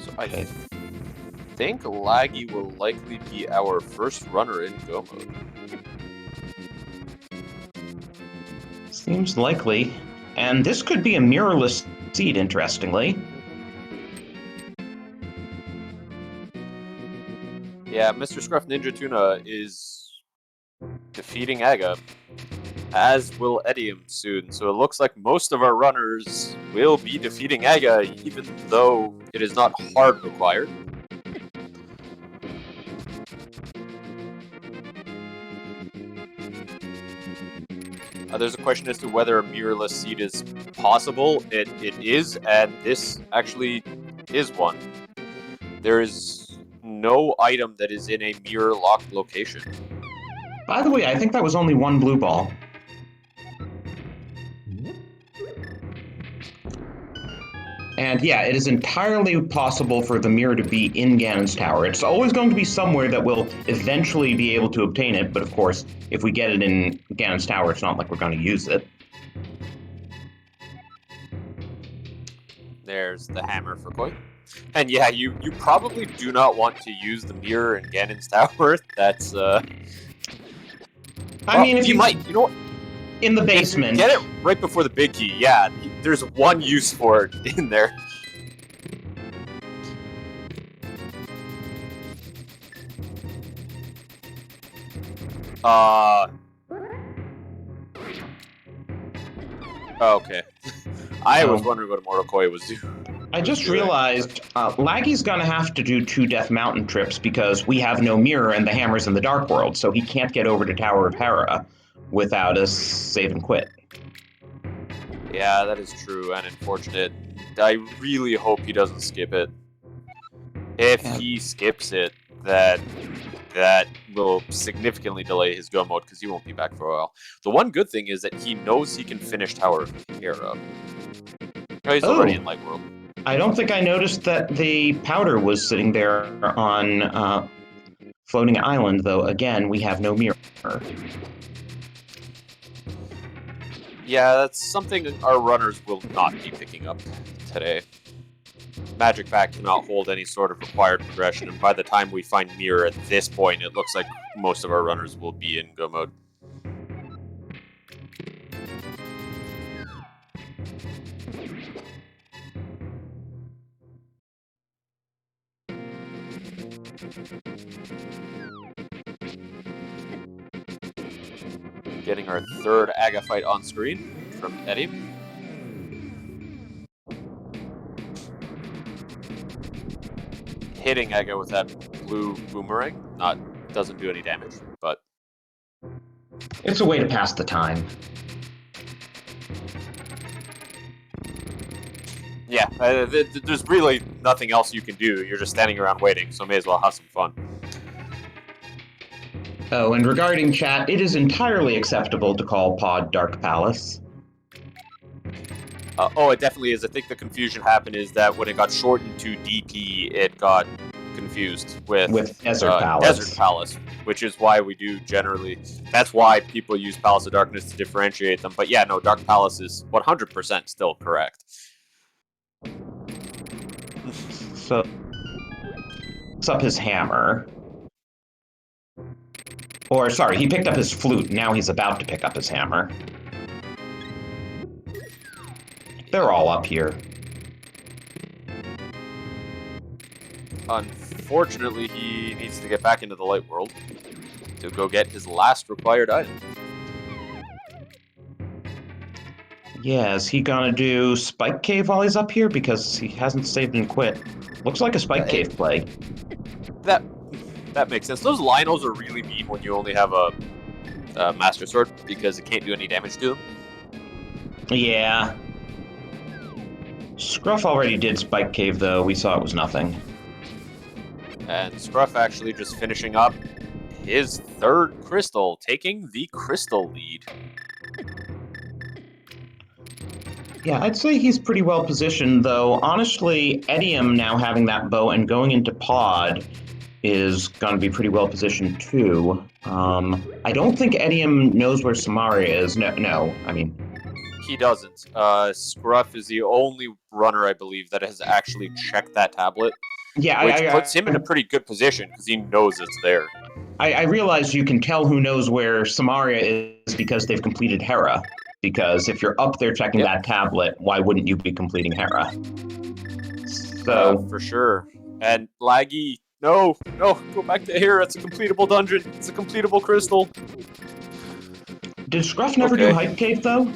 [SPEAKER 2] So I think Laggy will likely be our first runner in go mode.
[SPEAKER 1] Seems likely. And this could be a mirrorless seed, interestingly.
[SPEAKER 2] Yeah, Mr. Scruff Ninja Tuna is defeating Aga, as will Edium soon. So it looks like most of our runners will be defeating Aga, even though it is not hard required. There's a question as to whether a mirrorless seed is possible. It is, and this actually is one. There is no item that is in a mirror-locked location.
[SPEAKER 1] By the way, I think that was only 1 blue ball. And yeah, it is entirely possible for the mirror to be in Ganon's tower. It's always going to be somewhere that we'll eventually be able to obtain it, but of course, if we get it in Ganon's tower, it's not like we're going to use it.
[SPEAKER 2] There's the hammer for Koi. And yeah, you probably do not want to use the mirror in Ganon's tower. That's,
[SPEAKER 1] I mean, if you
[SPEAKER 2] might, you know what?
[SPEAKER 1] In the basement.
[SPEAKER 2] Get it right before the big key. Yeah, there's one use for it in there. Okay. I was wondering what Morokoi was doing.
[SPEAKER 1] I just realized Laggy's gonna have to do 2 Death Mountain trips because we have no mirror and the hammer's in the Dark World, so he can't get over to Tower of Hera without us save and quit.
[SPEAKER 2] Yeah, that is true and unfortunate. I really hope he doesn't skip it. If he skips it, that will significantly delay his go mode because he won't be back for a while. The one good thing is that he knows he can finish Tower of Hera. Oh, he's already in Light World.
[SPEAKER 1] I don't think I noticed that the powder was sitting there on Floating Island, though. Again, we have no mirror.
[SPEAKER 2] Yeah, that's something our runners will not be picking up today. Magic Pack cannot hold any sort of required progression, and by the time we find Mirror at this point, it looks like most of our runners will be in go mode. Getting our 3rd Aga fight on screen from Eddie. Hitting Aga with that blue boomerang doesn't do any damage, but
[SPEAKER 1] it's a way to pass the time.
[SPEAKER 2] Yeah, there's really nothing else you can do. You're just standing around waiting, so may as well have some fun.
[SPEAKER 1] Oh, and regarding chat, it is entirely acceptable to call Pod Dark Palace.
[SPEAKER 2] It definitely is. I think the confusion happened is that when it got shortened to DP, it got confused with
[SPEAKER 1] Desert Palace.
[SPEAKER 2] Desert Palace, which is why we do generally. That's why people use Palace of Darkness to differentiate them. But yeah, no, Dark Palace is 100% still correct.
[SPEAKER 1] So, what's up his hammer? Or, sorry, he picked up his flute. Now he's about to pick up his hammer. They're all up here.
[SPEAKER 2] Unfortunately, he needs to get back into the light world to go get his last required item.
[SPEAKER 1] Yeah, is he gonna do Spike Cave while he's up here? Because he hasn't saved and quit. Looks like a Spike Cave play.
[SPEAKER 2] That makes sense. Those Linos are really mean when you only have a Master Sword, because it can't do any damage to them.
[SPEAKER 1] Yeah. Scruff already did Spike Cave, though. We saw it was nothing.
[SPEAKER 2] And Scruff actually just finishing up his third crystal, taking the crystal lead.
[SPEAKER 1] Yeah, I'd say he's pretty well positioned, though. Honestly, Edium now having that bow and going into pod is going to be pretty well positioned, too. I don't think Edium knows where Samaria is. No, I mean...
[SPEAKER 2] He doesn't. Scruff is the only runner, I believe, that has actually checked that tablet.
[SPEAKER 1] Yeah,
[SPEAKER 2] which puts him in a pretty good position, because he knows it's there.
[SPEAKER 1] I realize you can tell who knows where Samaria is because they've completed Hera. Because if you're up there checking that tablet, why wouldn't you be completing Hera? So
[SPEAKER 2] for sure. And Laggy, no, go back to Hera. It's a completable dungeon. It's a completable crystal.
[SPEAKER 1] Did Scruff never do Hype Cave, though?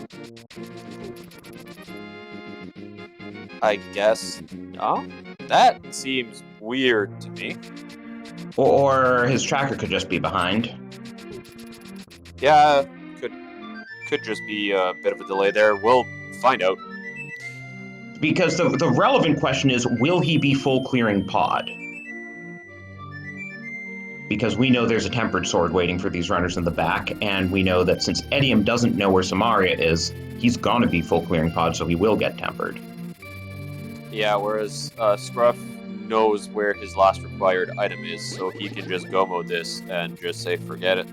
[SPEAKER 2] I guess no. That seems weird to me.
[SPEAKER 1] Or his tracker could just be behind.
[SPEAKER 2] Yeah, could just be a bit of a delay there. We'll find out.
[SPEAKER 1] Because the relevant question is, will he be full clearing pod? Because we know there's a tempered sword waiting for these runners in the back, and we know that since Edium doesn't know where Samaria is, he's gonna be full clearing pod, so he will get tempered.
[SPEAKER 2] Yeah, whereas Scruff knows where his last required item is, so he can just go mode this and just say forget it.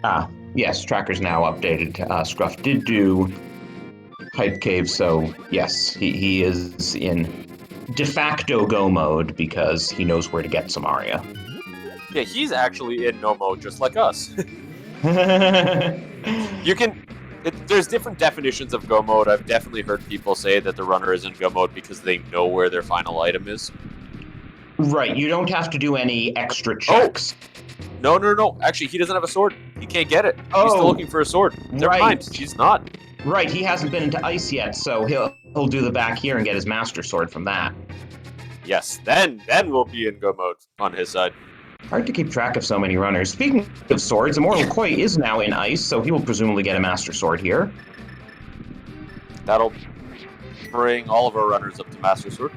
[SPEAKER 1] Ah, yes, tracker's now updated. Scruff did do Hype Cave, so yes, he is in de facto go mode because he knows where to get Samaria.
[SPEAKER 2] Yeah, he's actually in no mode just like us. There's different definitions of go mode. I've definitely heard people say that the runner is in go mode because they know where their final item is.
[SPEAKER 1] Right, you don't have to do any extra checks.
[SPEAKER 2] Oh. No. Actually, he doesn't have a sword. He can't get it. He's still looking for a sword. Never mind. She's not.
[SPEAKER 1] Right, he hasn't been into ice yet, so he'll do the back here and get his master sword from that.
[SPEAKER 2] Yes, then we'll be in go mode on his side.
[SPEAKER 1] Hard to keep track of so many runners. Speaking of swords, Immortal Koi is now in ice, so he will presumably get a master sword here.
[SPEAKER 2] That'll bring all of our runners up to master sword.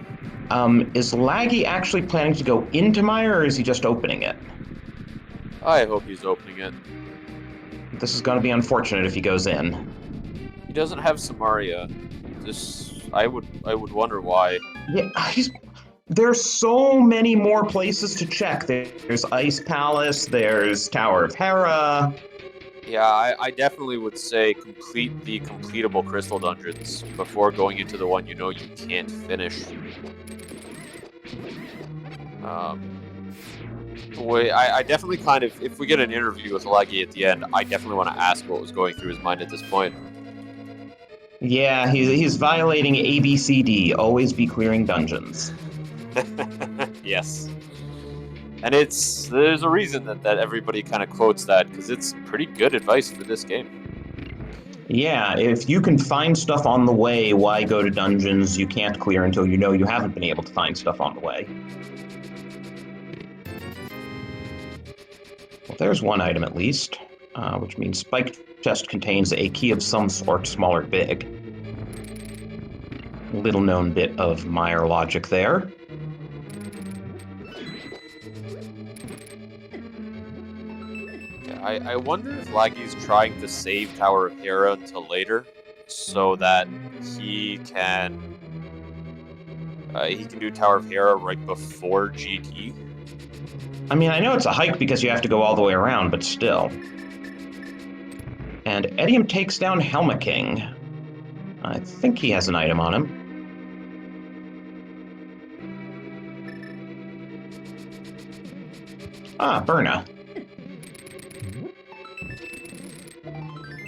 [SPEAKER 1] Is Laggy actually planning to go into Mire, or is he just opening it?
[SPEAKER 2] I hope he's opening it.
[SPEAKER 1] This is going to be unfortunate if he goes in.
[SPEAKER 2] He doesn't have Samaria. I would wonder why.
[SPEAKER 1] Yeah, there's so many more places to check. There's Ice Palace, there's Tower of Hera.
[SPEAKER 2] Yeah, I definitely would say complete the completable crystal dungeons before going into the one you know you can't finish. I definitely kind of, if we get an interview with Laggy at the end, I definitely want to ask what was going through his mind at this point.
[SPEAKER 1] Yeah, he's violating ABCD, always be clearing dungeons.
[SPEAKER 2] Yes. And there's a reason that everybody kind of quotes that, because it's pretty good advice for this game.
[SPEAKER 1] Yeah, if you can find stuff on the way, why go to dungeons you can't clear until you know you haven't been able to find stuff on the way? Well, there's one item at least, which means Spike Chest contains a key of some sort, small or big. Little known bit of Mire logic there.
[SPEAKER 2] I wonder if Laggy's trying to save Tower of Hera until later, so that he can do Tower of Hera right before GT.
[SPEAKER 1] I mean, I know it's a hike because you have to go all the way around, but still. And Edium takes down Helma King. I think he has an item on him. Ah, Berna.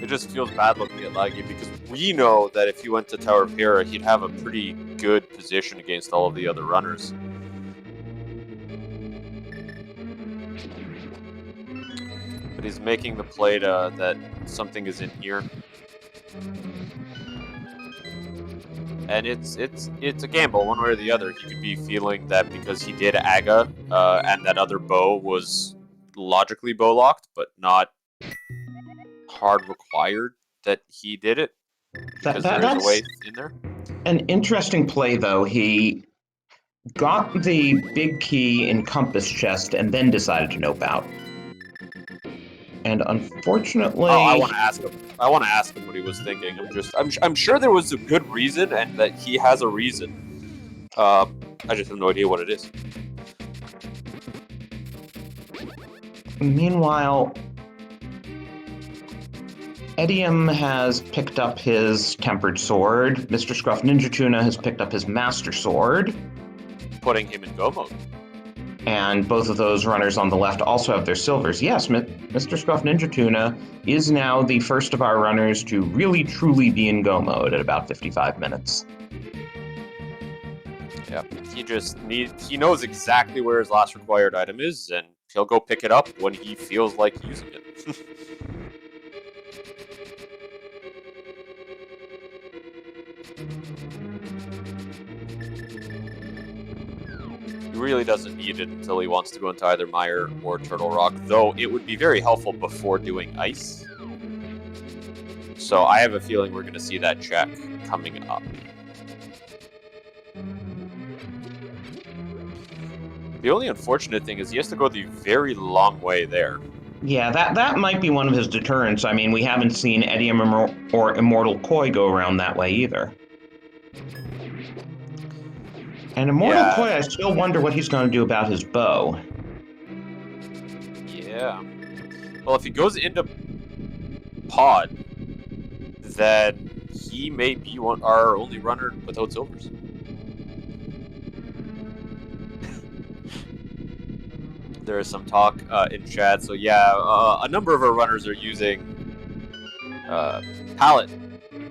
[SPEAKER 2] just feels bad looking at Laggy because we know that if he went to Tower of Hera, he'd have a pretty good position against all of the other runners. But he's making the play that something is in here. And it's a gamble, one way or the other. He could be feeling that because he did Aga, and that other bow was logically bow locked, but not hard required that he did it. Because there is a way in there.
[SPEAKER 1] An interesting play, though. He got the big key in Compass chest and then decided to nope out. And unfortunately,
[SPEAKER 2] I want to ask him. I want to ask him what he was thinking. I'm sure there was a good reason, and that he has a reason. I just have no idea what it is.
[SPEAKER 1] Meanwhile, Edium has picked up his Tempered Sword. Mr. Scruff Ninja Tuna has picked up his Master Sword,
[SPEAKER 2] putting him in go mode.
[SPEAKER 1] And both of those runners on the left also have their silvers. Yes, Mr. Scruff Ninja Tuna is now the first of our runners to really truly be in go mode at about 55 minutes.
[SPEAKER 2] Yeah, he knows exactly where his last required item is, and he'll go pick it up when he feels like using it. He really doesn't need it until he wants to go into either Mire or Turtle Rock, though it would be very helpful before doing Ice. So I have a feeling we're going to see that check coming up. The only unfortunate thing is he has to go the very long way there.
[SPEAKER 1] Yeah, that might be one of his deterrents. I mean, we haven't seen Edium or Immortal Koi go around that way either. And Immortal Koi, I still wonder what he's going to do about his bow.
[SPEAKER 2] Yeah. Well, if he goes into Pod, then he may be our only runner without silvers. There is some talk in chat. So yeah, a number of our runners are using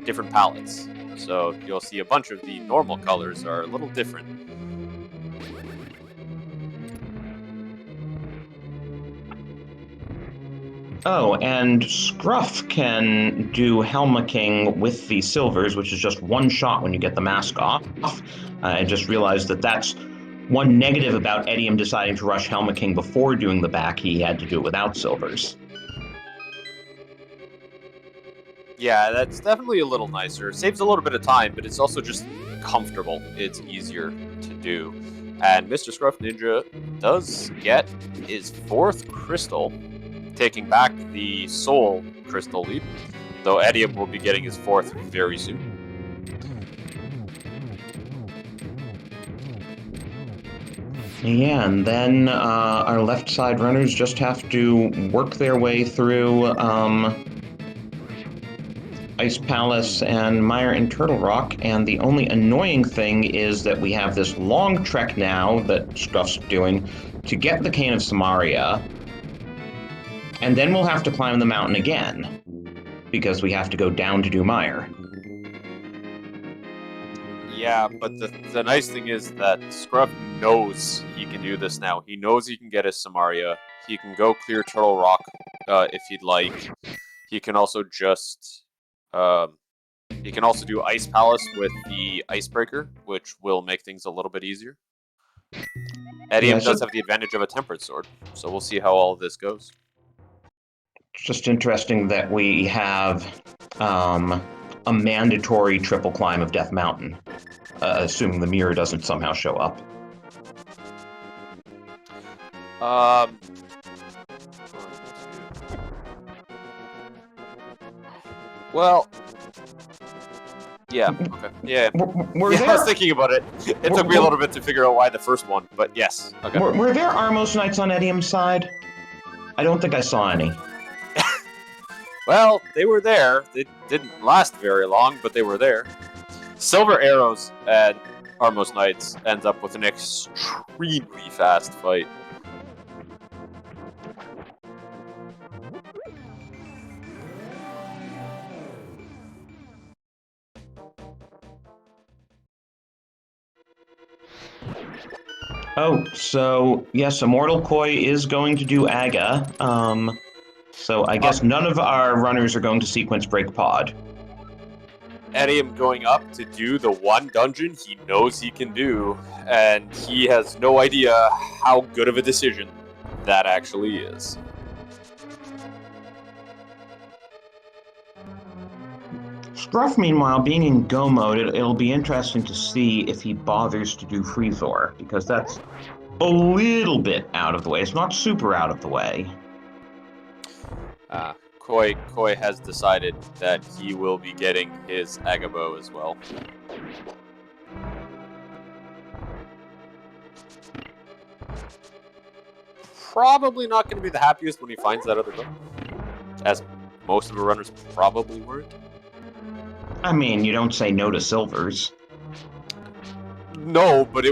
[SPEAKER 2] different palettes. So you'll see a bunch of the normal colors are a little different.
[SPEAKER 1] Oh, and Scruff can do Helmicking with the silvers, which is just one shot when you get the mask off. I just realized that that's one negative about Edium deciding to rush Helmicking before doing the back. He had to do it without silvers.
[SPEAKER 2] Yeah, that's definitely a little nicer. Saves a little bit of time, but it's also just comfortable. It's easier to do. And Mr. Scruff Ninja does get his 4th crystal, taking back the soul crystal lead, though Edium will be getting his 4th very soon.
[SPEAKER 1] Yeah, and then our left side runners just have to work their way through Ice Palace and Mire and Turtle Rock, and the only annoying thing is that we have this long trek now that Scruff's doing to get the Cane of Samaria, and then we'll have to climb the mountain again, because we have to go down to do Mire.
[SPEAKER 2] Yeah, but the nice thing is that Scruff knows he can do this now. He knows he can get his Samaria. He can go clear Turtle Rock if he'd like. He can also just... he can also do Ice Palace with the Icebreaker, which will make things a little bit easier. Edium does have the advantage of a Tempered Sword, so we'll see how all of this goes.
[SPEAKER 1] It's just interesting that we have a mandatory triple climb of Death Mountain, assuming the mirror doesn't somehow show up.
[SPEAKER 2] Well, yeah, okay, yeah. I was thinking about it. It took me a little bit to figure out why the first one, but yes. Okay.
[SPEAKER 1] Were there Armos Knights on Edium's side? I don't think I saw any.
[SPEAKER 2] Well, they were there. They didn't last very long, but they were there. Silver Arrows and Armos Knights ends up with an extremely fast fight.
[SPEAKER 1] Oh, so yes, Immortal Koi is going to do Aga. So I guess none of our runners are going to sequence break pod.
[SPEAKER 2] Edium going up to do the one dungeon he knows he can do, and he has no idea how good of a decision that actually is.
[SPEAKER 1] Scruff, meanwhile, being in go mode, it'll be interesting to see if he bothers to do Freezor, because that's a little bit out of the way. It's not super out of the way.
[SPEAKER 2] Koi has decided that he will be getting his Agabo as well. Probably not going to be the happiest when he finds that other bow, as most of the runners probably weren't.
[SPEAKER 1] I mean, you don't say no to silvers.
[SPEAKER 2] No, but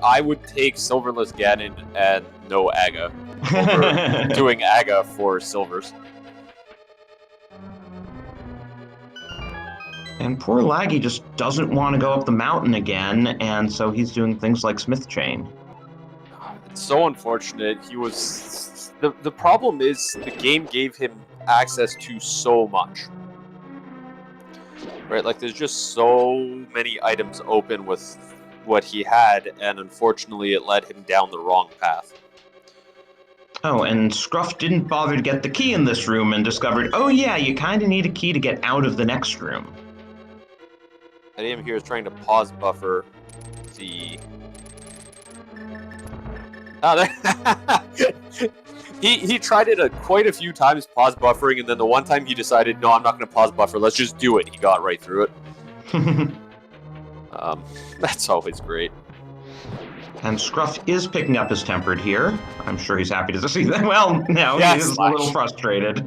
[SPEAKER 2] I would take Silverless Ganon and no Aga over doing Aga for silvers.
[SPEAKER 1] And poor Laggy just doesn't want to go up the mountain again, and so he's doing things like Smith Chain.
[SPEAKER 2] It's so unfortunate. He was... The problem is the game gave him access to so much. Right? Like, there's just so many items open with what he had, and unfortunately it led him down the wrong path.
[SPEAKER 1] Oh, and Scruff didn't bother to get the key in this room and discovered, oh yeah, you kind of need a key to get out of the next room.
[SPEAKER 2] Edium here is trying to pause buffer the... Oh, he tried it quite a few times, pause buffering, and then the one time he decided, no, I'm not going to pause buffer, let's just do it. He got right through it. That's always great.
[SPEAKER 1] And Scruff is picking up his tempered here. I'm sure he's happy to see that. Well, no,
[SPEAKER 2] yes,
[SPEAKER 1] he's a little frustrated.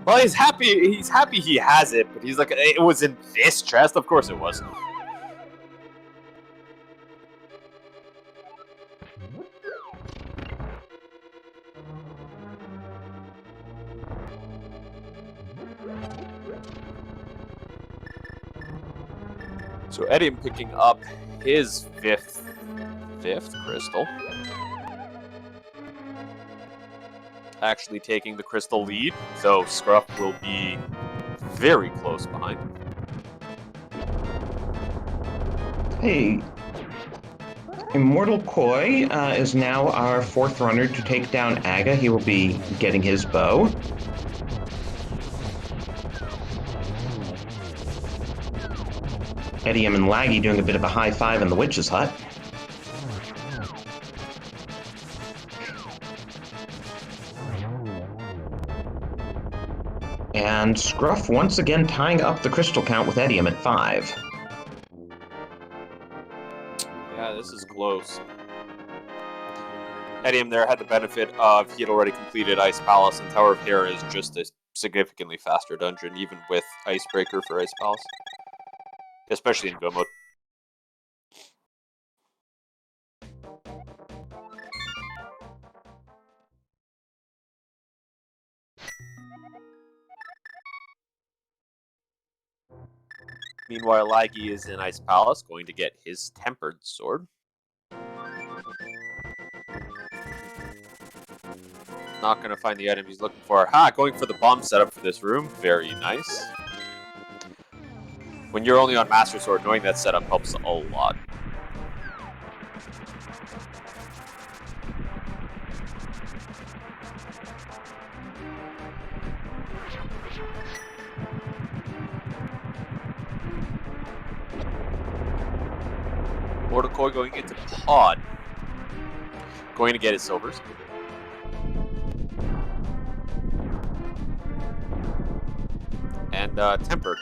[SPEAKER 2] Well, he's happy he has it, but he's like, it was in this chest? Of course it was. So Edium picking up his fifth crystal. Actually taking the crystal lead, so Scruff will be very close behind.
[SPEAKER 1] Hey, Immortal Koi is now our fourth runner to take down Aga. He will be getting his bow. Edium and Laggy doing a bit of a high five in the witch's hut. And Scruff once again tying up the crystal count with Edium at 5.
[SPEAKER 2] Yeah, this is close. Edium there had the benefit of he had already completed Ice Palace, and Tower of Hera is just a significantly faster dungeon, even with Icebreaker for Ice Palace. Especially in go mode. Meanwhile, Laggy is in Ice Palace, going to get his Tempered Sword. Not going to find the item he's looking for. Going for the bomb setup for this room. Very nice. When you're only on Master Sword, knowing that setup helps a lot. Mordecai going into pod. Going to get his silvers. And tempered.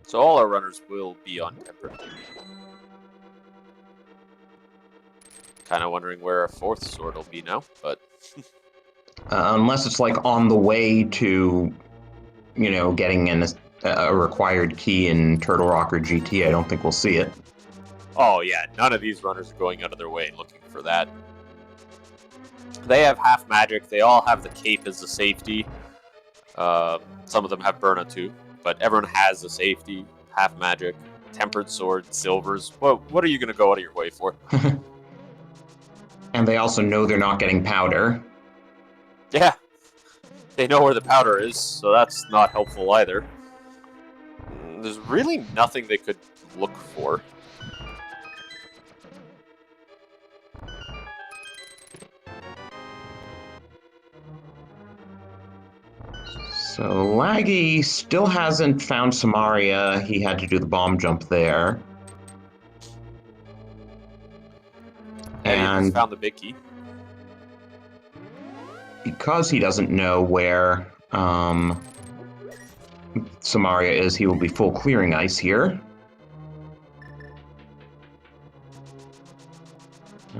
[SPEAKER 2] So all our runners will be on tempered. Kind of wondering where our fourth sword will be now, but...
[SPEAKER 1] Unless it's like on the way to, you know, getting a required key in Turtle Rock or GT, I don't think we'll see it.
[SPEAKER 2] Oh yeah, none of these runners are going out of their way and looking for that. They have half magic, they all have the cape as a safety. Some of them have Burna too, but everyone has a safety, half magic, tempered sword, silvers. What are you going to go out of your way for?
[SPEAKER 1] And they also know they're not getting powder.
[SPEAKER 2] Yeah. They know where the powder is, so that's not helpful either. There's really nothing they could look for.
[SPEAKER 1] So Laggy still hasn't found Samaria. He had to do the bomb jump there.
[SPEAKER 2] And he's found the big key.
[SPEAKER 1] Because he doesn't know where Samaria is, he will be full clearing ice here.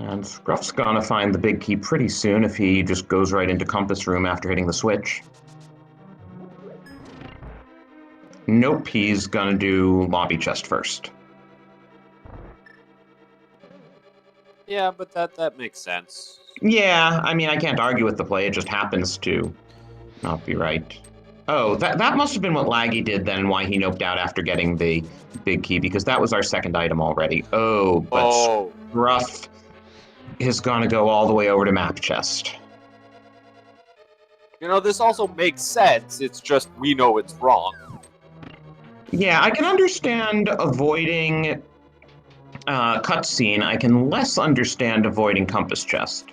[SPEAKER 1] And Scruff's gonna find the big key pretty soon if he just goes right into Compass Room after hitting the switch. Nope, he's gonna do Lobby Chest first.
[SPEAKER 2] Yeah, but that makes sense.
[SPEAKER 1] Yeah, I mean, I can't argue with the play, it just happens to not be right. Oh, that must have been what Laggy did then, why he noped out after getting the big key, because that was our second item already. Oh, but Scruff is gonna go all the way over to Map Chest.
[SPEAKER 2] You know, this also makes sense, it's just we know it's wrong.
[SPEAKER 1] Yeah, I can understand avoiding cutscene. I can less understand avoiding Compass Chest.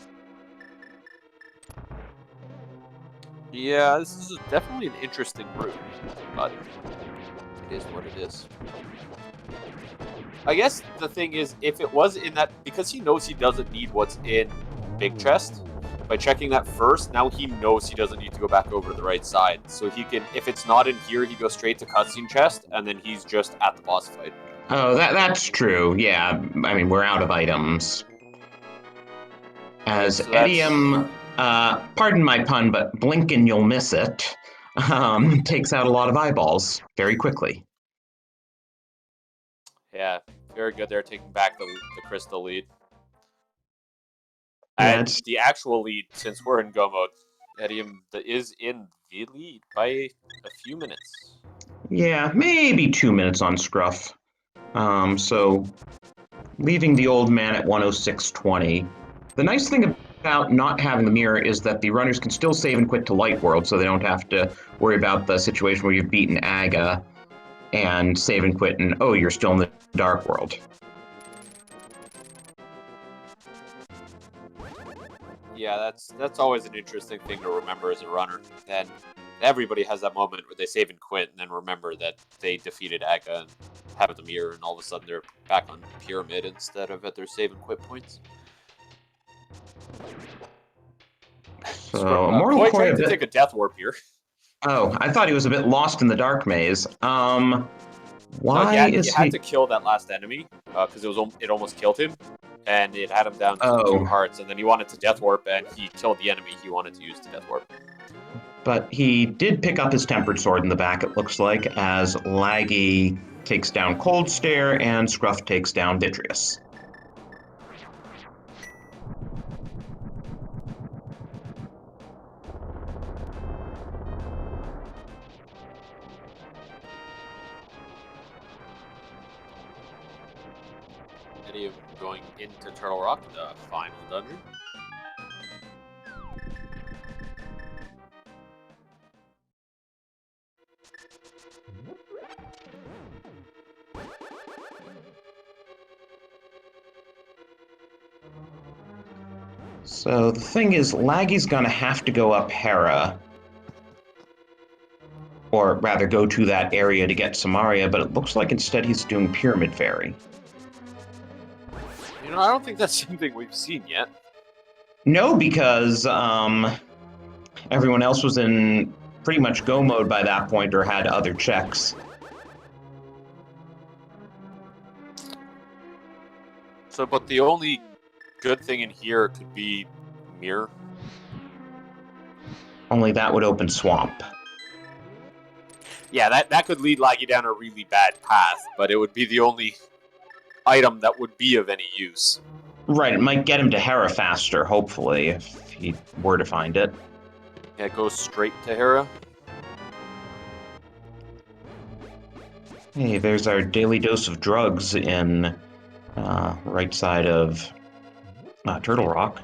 [SPEAKER 2] Yeah, this is definitely an interesting route, but it is what it is. I guess the thing is, if it was in that, because he knows he doesn't need what's in Big Chest, by checking that first, now he knows he doesn't need to go back over to the right side. So he can, if it's not in here, he goes straight to cutscene chest, and then he's just at the boss fight.
[SPEAKER 1] Oh, that's true. Yeah, I mean, we're out of items. As
[SPEAKER 2] so
[SPEAKER 1] Edium, pardon my pun, but blink and you'll miss it, takes out a lot of eyeballs very quickly.
[SPEAKER 2] Yeah, very good there, taking back the crystal lead.
[SPEAKER 1] Yeah,
[SPEAKER 2] and the actual lead, since we're in go mode, Edium is in the lead by a few minutes.
[SPEAKER 1] Yeah, maybe 2 minutes on Scruff. So leaving the old man at 106.20. The nice thing about not having the mirror is that the runners can still save and quit to Light World, so they don't have to worry about the situation where you've beaten Aga and save and quit and, oh, you're still in the Dark World.
[SPEAKER 2] Yeah, that's always an interesting thing to remember as a runner. And everybody has that moment where they save and quit and then remember that they defeated Aga and have the mirror, and all of a sudden they're back on Pyramid instead of at their save and quit points.
[SPEAKER 1] So Immortal
[SPEAKER 2] Koi trying to take a death warp here.
[SPEAKER 1] Oh, I thought he was a bit lost in the dark maze. Why
[SPEAKER 2] you had to kill that last enemy because it almost killed him, and it had him down to 2 hearts, and then he wanted to death warp, and he killed the enemy he wanted to use to death warp.
[SPEAKER 1] But he did pick up his tempered sword in the back, it looks like, as Laggy takes down Cold Stare and Scruff takes down Vitreous.
[SPEAKER 2] Edium going into Turtle Rock, the final dungeon.
[SPEAKER 1] So the thing is, Laggy's gonna have to go up Hera, or rather go to that area to get Samaria, but it looks like instead he's doing Pyramid Fairy.
[SPEAKER 2] You know, I don't think that's something we've seen yet.
[SPEAKER 1] No, because everyone else was in pretty much go mode by that point or had other checks.
[SPEAKER 2] So, but the only good thing in here could be Mirror.
[SPEAKER 1] Only that would open Swamp.
[SPEAKER 2] Yeah, that could lead Laggy down a really bad path, but it would be the only item that would be of any use.
[SPEAKER 1] Right, it might get him to Hera faster, hopefully, if he were to find it.
[SPEAKER 2] Yeah, it goes straight to Hera.
[SPEAKER 1] Hey, there's our daily dose of drugs in right side of Turtle Rock.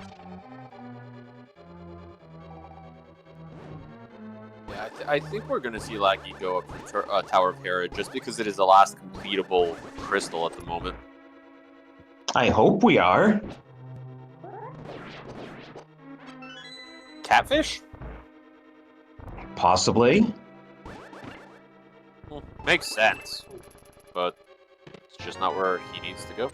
[SPEAKER 2] Yeah, I think we're going to see Laggy go up for Tower of Hera just because it is the last completable crystal at the moment.
[SPEAKER 1] I hope we are.
[SPEAKER 2] Catfish?
[SPEAKER 1] Possibly.
[SPEAKER 2] Well, makes sense, but it's just not where he needs to go.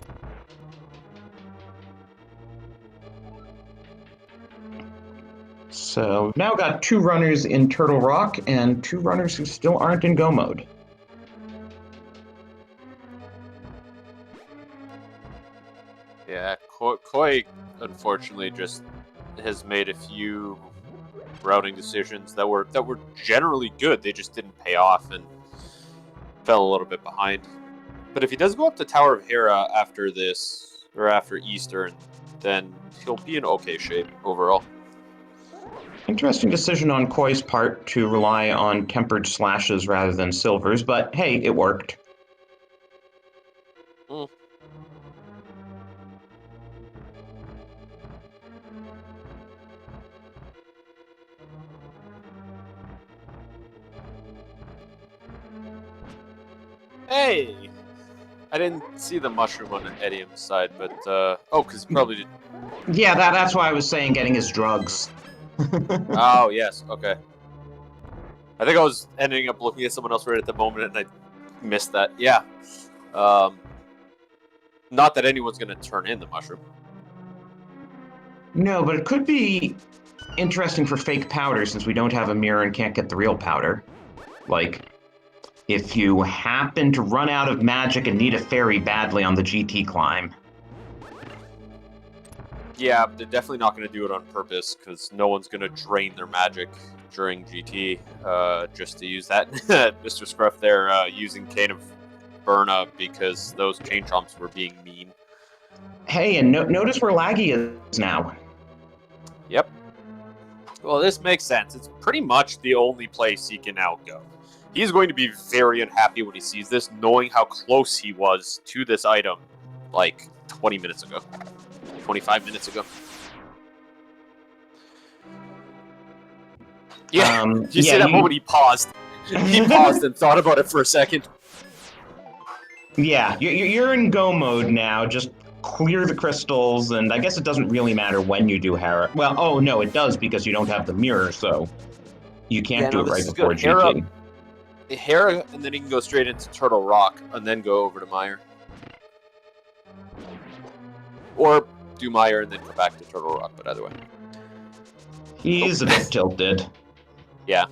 [SPEAKER 1] So we've now got 2 runners in Turtle Rock and 2 runners who still aren't in go mode.
[SPEAKER 2] Yeah, Koi unfortunately just has made a few routing decisions that were generally good. They just didn't pay off and fell a little bit behind. But if he does go up to Tower of Hera after this, or after Eastern, then he'll be in okay shape overall.
[SPEAKER 1] Interesting decision on Koi's part to rely on tempered slashes rather than silvers, but hey, it worked.
[SPEAKER 2] Mm. Hey! I didn't see the mushroom on Edium's side, but, oh, because he probably did.
[SPEAKER 1] Yeah, that's why I was saying getting his drugs.
[SPEAKER 2] Oh, yes, okay. I think I was ending up looking at someone else right at the moment, and I missed that. Yeah. Not that anyone's going to turn in the mushroom.
[SPEAKER 1] No, but it could be interesting for fake powder since we don't have a mirror and can't get the real powder. Like, if you happen to run out of magic and need a fairy badly on the GT climb.
[SPEAKER 2] Yeah, they're definitely not going to do it on purpose because no one's going to drain their magic during GT just to use that. Mr. Scruff there using Cane of Burna because those chain chomps were being mean.
[SPEAKER 1] Hey, and notice where Laggy is now.
[SPEAKER 2] Yep. Well, this makes sense. It's pretty much the only place he can now go. He's going to be very unhappy when he sees this, knowing how close he was to this item like 20 minutes ago. 25 minutes ago. Yeah, you see that moment he paused. He paused and thought about it for a second.
[SPEAKER 1] Yeah, you're in go mode now. Just clear the crystals, and I guess it doesn't really matter when you do Hera. Well, oh no, it does because you don't have the mirror, so you can't do it right before GT.
[SPEAKER 2] Hera, and then he can go straight into Turtle Rock, and then go over to Meyer. Or do Meyer and then come back to Turtle Rock, but either way.
[SPEAKER 1] He's a bit tilted.
[SPEAKER 2] Yeah,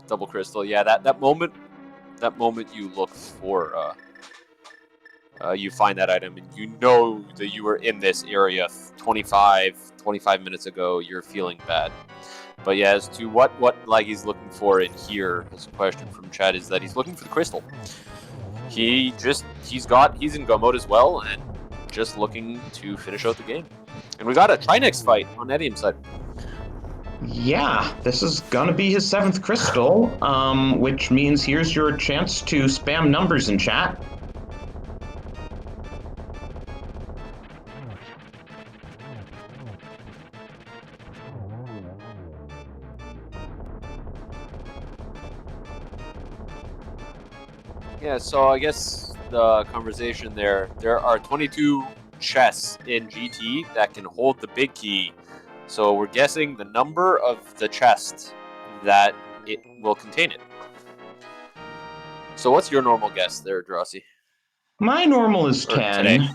[SPEAKER 2] double crystal. Yeah, that moment you look for, you find that item, and you know that you were in this area 25 minutes ago. You're feeling bad. But yeah, as to what Laggy's looking for in here, as a question from Chad, is that he's looking for the crystal. He's in go mode as well, and just looking to finish out the game. And we got a Trinex fight on Edium's side.
[SPEAKER 1] Yeah, this is gonna be his 7th crystal, which means here's your chance to spam numbers in chat.
[SPEAKER 2] Yeah, so I guess the conversation there are 22 chests in GT that can hold the big key. So we're guessing the number of the chest that it will contain it. So what's your normal guess there, Drossi?
[SPEAKER 1] My normal is 10.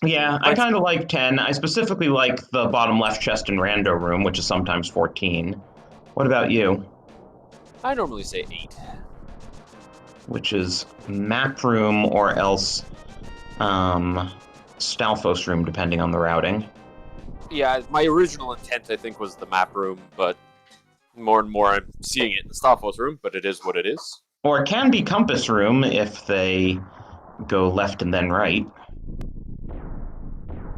[SPEAKER 1] Yeah, I kind of like 10. I specifically like the bottom left chest in Rando Room, which is sometimes 14. What about you?
[SPEAKER 2] I normally say 8.
[SPEAKER 1] Which is map room or else Stalfos room, depending on the routing.
[SPEAKER 2] Yeah, my original intent, I think, was the map room, but more and more I'm seeing it in the Stalfos room, but it is what it is.
[SPEAKER 1] Or it can be compass room if they go left and then right.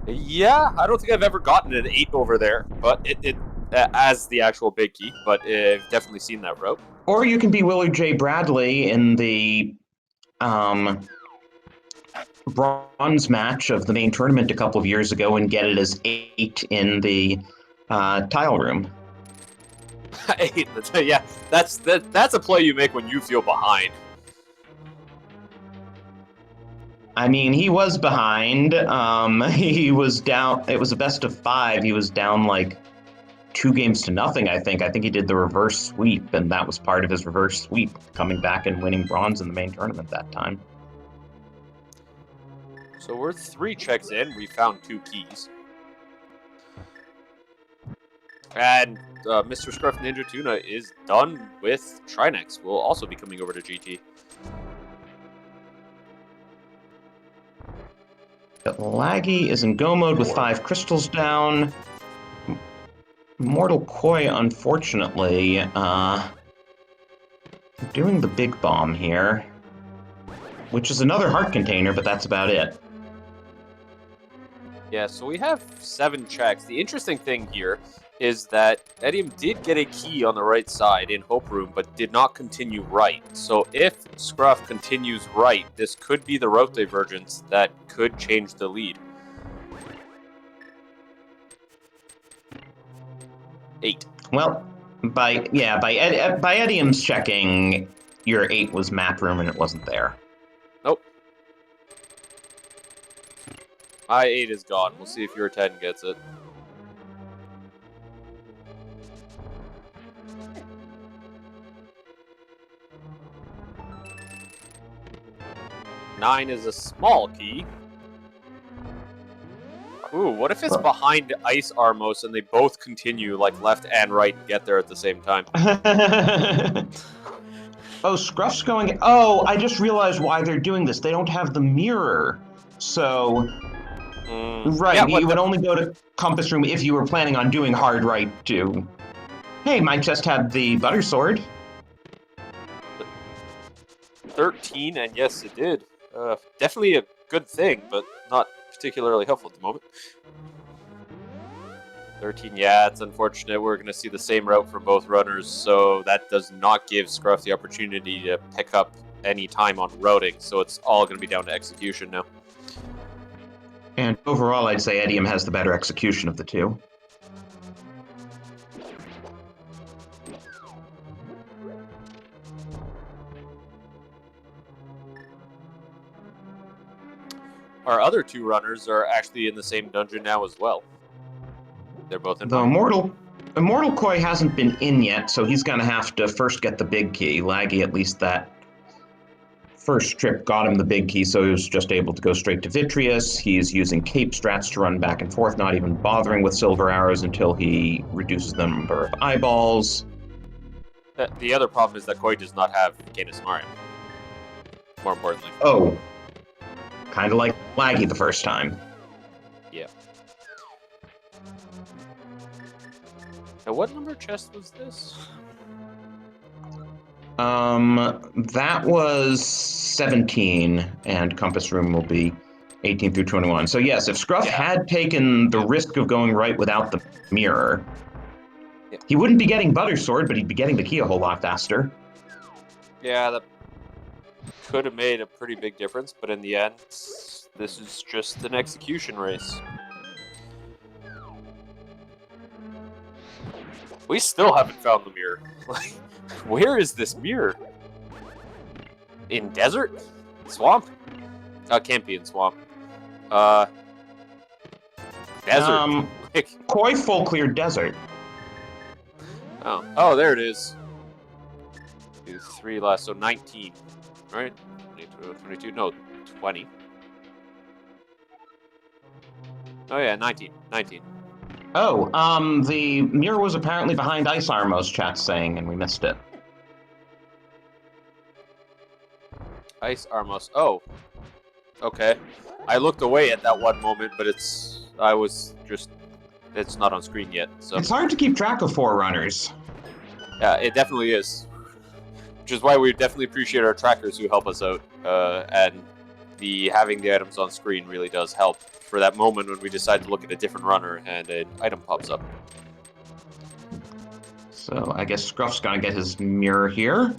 [SPEAKER 2] Yeah, I don't think I've ever gotten an 8 over there, but it as the actual big key, but I've definitely seen that route.
[SPEAKER 1] Or you can be Willard J. Bradley in the bronze match of the main tournament a couple of years ago and get it as 8 in the tile room.
[SPEAKER 2] 8. Yeah, that's a play you make when you feel behind.
[SPEAKER 1] I mean, he was behind. He was down. It was a best of 5. He was down like 2 games to nothing, I think. I think he did the reverse sweep, and that was part of his reverse sweep, coming back and winning bronze in the main tournament that time.
[SPEAKER 2] So we're 3 checks in. We found 2 keys. And Mr. Scruff Ninja Tuna is done with Trinex. We'll also be coming over to GT.
[SPEAKER 1] Laggy is in go mode with 5 crystals down. Mortal Koi, unfortunately, doing the big bomb here, which is another heart container, but that's about it.
[SPEAKER 2] Yeah, so we have 7 checks. The interesting thing here is that Edium did get a key on the right side in Hope Room, but did not continue right. So if Scruff continues right, this could be the route divergence that could change the lead. 8.
[SPEAKER 1] Well, by Edium's checking, your 8 was map room and it wasn't there.
[SPEAKER 2] Nope. My 8 is gone. We'll see if your 10 gets it. Nine is a small key. Ooh, what if it's behind Ice Armos and they both continue, like, left and right and get there at the same time?
[SPEAKER 1] Oh, Scruff's going... Oh, I just realized why they're doing this. They don't have the mirror. So... Right,
[SPEAKER 2] yeah,
[SPEAKER 1] you would only go to Compass Room if you were planning on doing hard right, too. Hey, Mike just had the Butter Sword.
[SPEAKER 2] 13, and yes, it did. Definitely a good thing, but not particularly helpful at the moment. 13, yeah, it's unfortunate. We're going to see the same route from both runners, so that does not give Scruff the opportunity to pick up any time on routing, so it's all going to be down to execution now.
[SPEAKER 1] And overall, I'd say Edium has the better execution of the two.
[SPEAKER 2] Our other 2 runners are actually in the same dungeon now as well. They're both in.
[SPEAKER 1] The Immortal Koi hasn't been in yet, so he's going to have to first get the big key. Laggy, at least that first trip, got him the big key, so he was just able to go straight to Vitreous. He's using cape strats to run back and forth, not even bothering with silver arrows until he reduces the number of eyeballs.
[SPEAKER 2] The other problem is that Koi does not have Canis Mariam. More importantly.
[SPEAKER 1] Oh. Kind of like Laggy the first time.
[SPEAKER 2] Yeah. Now, what number chest was this?
[SPEAKER 1] That was 17, and Compass Room will be 18 through 21. So yes, if Scruff had taken the risk of going right without the mirror, he wouldn't be getting Butter Sword, but he'd be getting the key a whole lot faster.
[SPEAKER 2] Yeah, that could have made a pretty big difference, but in the end, this is just an execution race. We still haven't found the mirror. Like, where is this mirror? In desert? Swamp? Can't be in swamp. Desert.
[SPEAKER 1] Koi full clear desert.
[SPEAKER 2] Oh, there it is. 2, 3 last, so 19. Right? 22, no, 20. Oh yeah, 19.
[SPEAKER 1] Oh, the mirror was apparently behind Ice Armos, chat's saying, and we missed it.
[SPEAKER 2] Ice Armos. Oh. Okay. I looked away at that one moment, but it's not on screen yet, so.
[SPEAKER 1] It's hard to keep track of Forerunners.
[SPEAKER 2] Yeah, it definitely is. Which is why we definitely appreciate our trackers who help us out, and having the items on screen really does help for that moment when we decide to look at a different runner and an item pops up.
[SPEAKER 1] So I guess Scruff's gonna get his mirror here.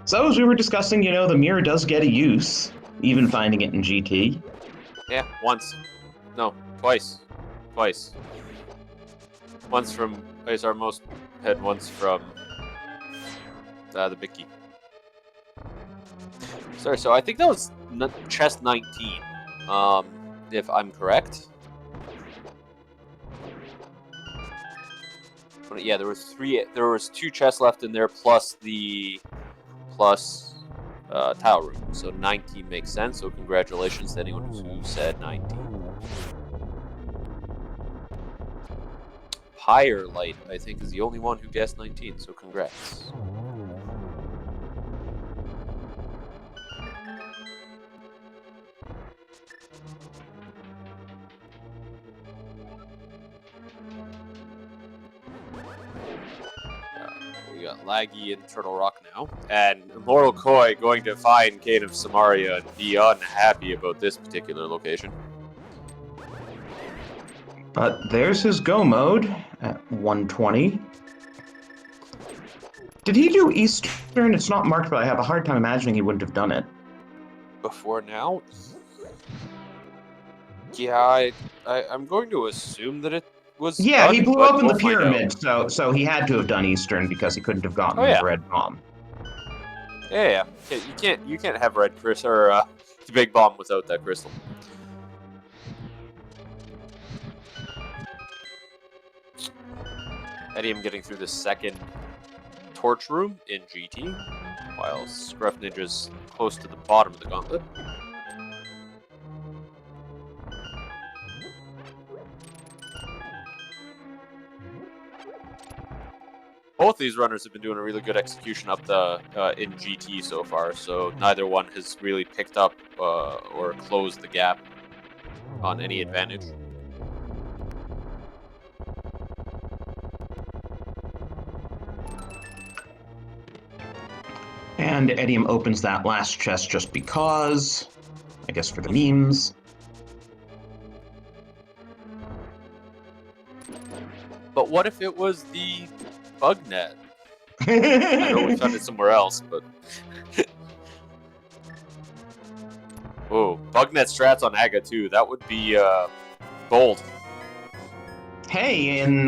[SPEAKER 1] So as we were discussing, the mirror does get a use, even finding it in GT.
[SPEAKER 2] Yeah, once. No, twice. Twice. Once from our most head, once from the Mickey. Sorry, so I think that was chest 19, if I'm correct. But yeah, there was 2 chests left in there, plus tile room. So 19 makes sense, so congratulations to anyone who said 19. Pyre Light, I think, is the only one who guessed 19, so congrats. We got Laggy and Turtle Rock now, and Immortal Koi going to find Kane of Samaria and be unhappy about this particular location.
[SPEAKER 1] But there's his go mode at 120. Did he do Eastern? It's not marked, but I have a hard time imagining he wouldn't have done it.
[SPEAKER 2] Before now? Yeah, I'm going to assume that it was
[SPEAKER 1] Yeah,
[SPEAKER 2] done,
[SPEAKER 1] he blew
[SPEAKER 2] but
[SPEAKER 1] open the
[SPEAKER 2] we'll find out.
[SPEAKER 1] pyramid, so he had to have done Eastern because he couldn't have gotten the red bomb.
[SPEAKER 2] Yeah. You can't have red crystal or the big bomb without that crystal. Edium getting through the second torch room in GT, while Scruff Ninja's close to the bottom of the gauntlet. Both these runners have been doing a really good execution up the in GT so far, so neither one has really picked up or closed the gap on any advantage.
[SPEAKER 1] And Edium opens that last chest just because, I guess for the memes.
[SPEAKER 2] But what if it was the bug net? I know we found it somewhere else, but... Oh, bug net strats on Aga too. That would be bold.
[SPEAKER 1] Hey, in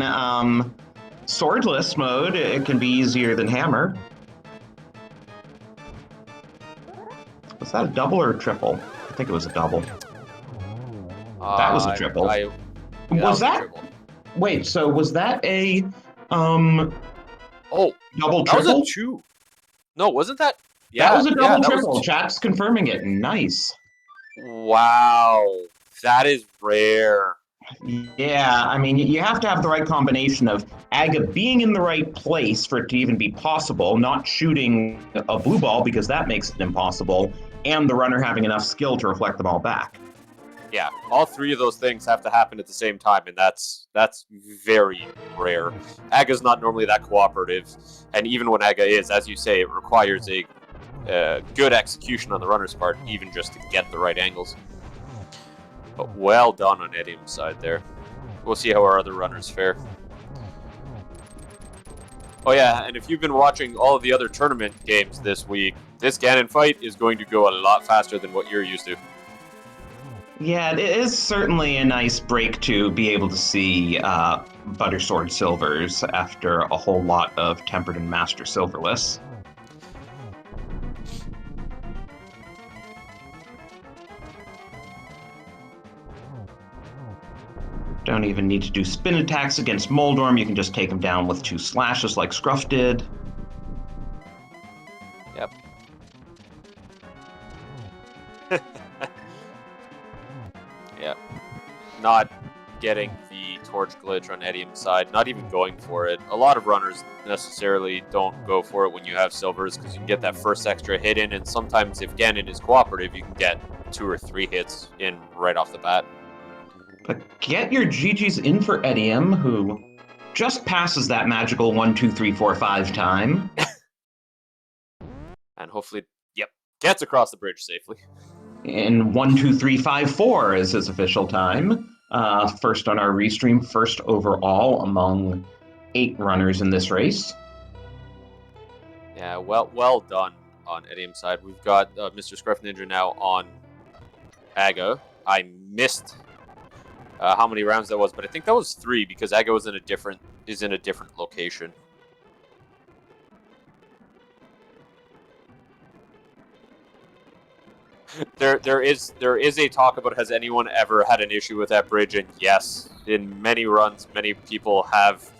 [SPEAKER 1] swordless mode, it can be easier than hammer. Was that a double or a triple? I think it was a double. That was a triple. Was that? Wait, so was that a double triple?
[SPEAKER 2] That was a 2. No, wasn't that? Yeah,
[SPEAKER 1] that was a double
[SPEAKER 2] that
[SPEAKER 1] triple. Chat's confirming it. Nice.
[SPEAKER 2] Wow, that is rare.
[SPEAKER 1] Yeah, I mean, you have to have the right combination of Aga being in the right place for it to even be possible, not shooting a blue ball because that makes it impossible, and the runner having enough skill to reflect them all back.
[SPEAKER 2] Yeah, all 3 of those things have to happen at the same time, and that's very rare. Aga's not normally that cooperative, and even when Aga is, as you say, it requires a good execution on the runner's part, even just to get the right angles. But well done on Edium's side there. We'll see how our other runners fare. Oh yeah, and if you've been watching all of the other tournament games this week, this Ganon fight is going to go a lot faster than what you're used to.
[SPEAKER 1] Yeah, it is certainly a nice break to be able to see Buttersword Silvers after a whole lot of Tempered and Master Silverless. Don't even need to do spin attacks against Moldorm. You can just take him down with 2 slashes like Scruff did.
[SPEAKER 2] Yep. Yeah. Not getting the torch glitch on Edium's side, not even going for it. A lot of runners necessarily don't go for it when you have silvers because you can get that first extra hit in, and sometimes if Ganon is cooperative, you can get 2 or 3 hits in right off the bat.
[SPEAKER 1] But get your GGs in for Edium, who just passes that magical 1, 2, 3, 4, 5 time.
[SPEAKER 2] And hopefully, gets across the bridge safely.
[SPEAKER 1] In 1, 2, 3, 5, 4 is his official time. First on our restream, first overall among 8 runners in this race.
[SPEAKER 2] Yeah, well done on Edium's side. We've got Mr. Scruff Ninja now on Aga. I missed how many rounds that was, but I think that was 3 because Aga was in a different location. There is a talk about has anyone ever had an issue with that bridge, and yes, in many runs, many people have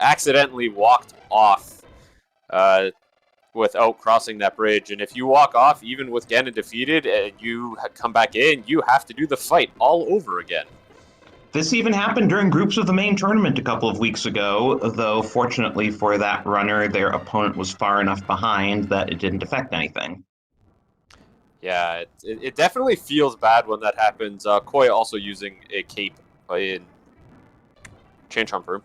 [SPEAKER 2] accidentally walked off without crossing that bridge. And if you walk off, even with Ganon defeated, and you come back in, you have to do the fight all over again.
[SPEAKER 1] This even happened during groups of the main tournament a couple of weeks ago, though fortunately for that runner, their opponent was far enough behind that it didn't affect anything.
[SPEAKER 2] Yeah, it definitely feels bad when that happens. Koi also using a cape in Chain Chomper.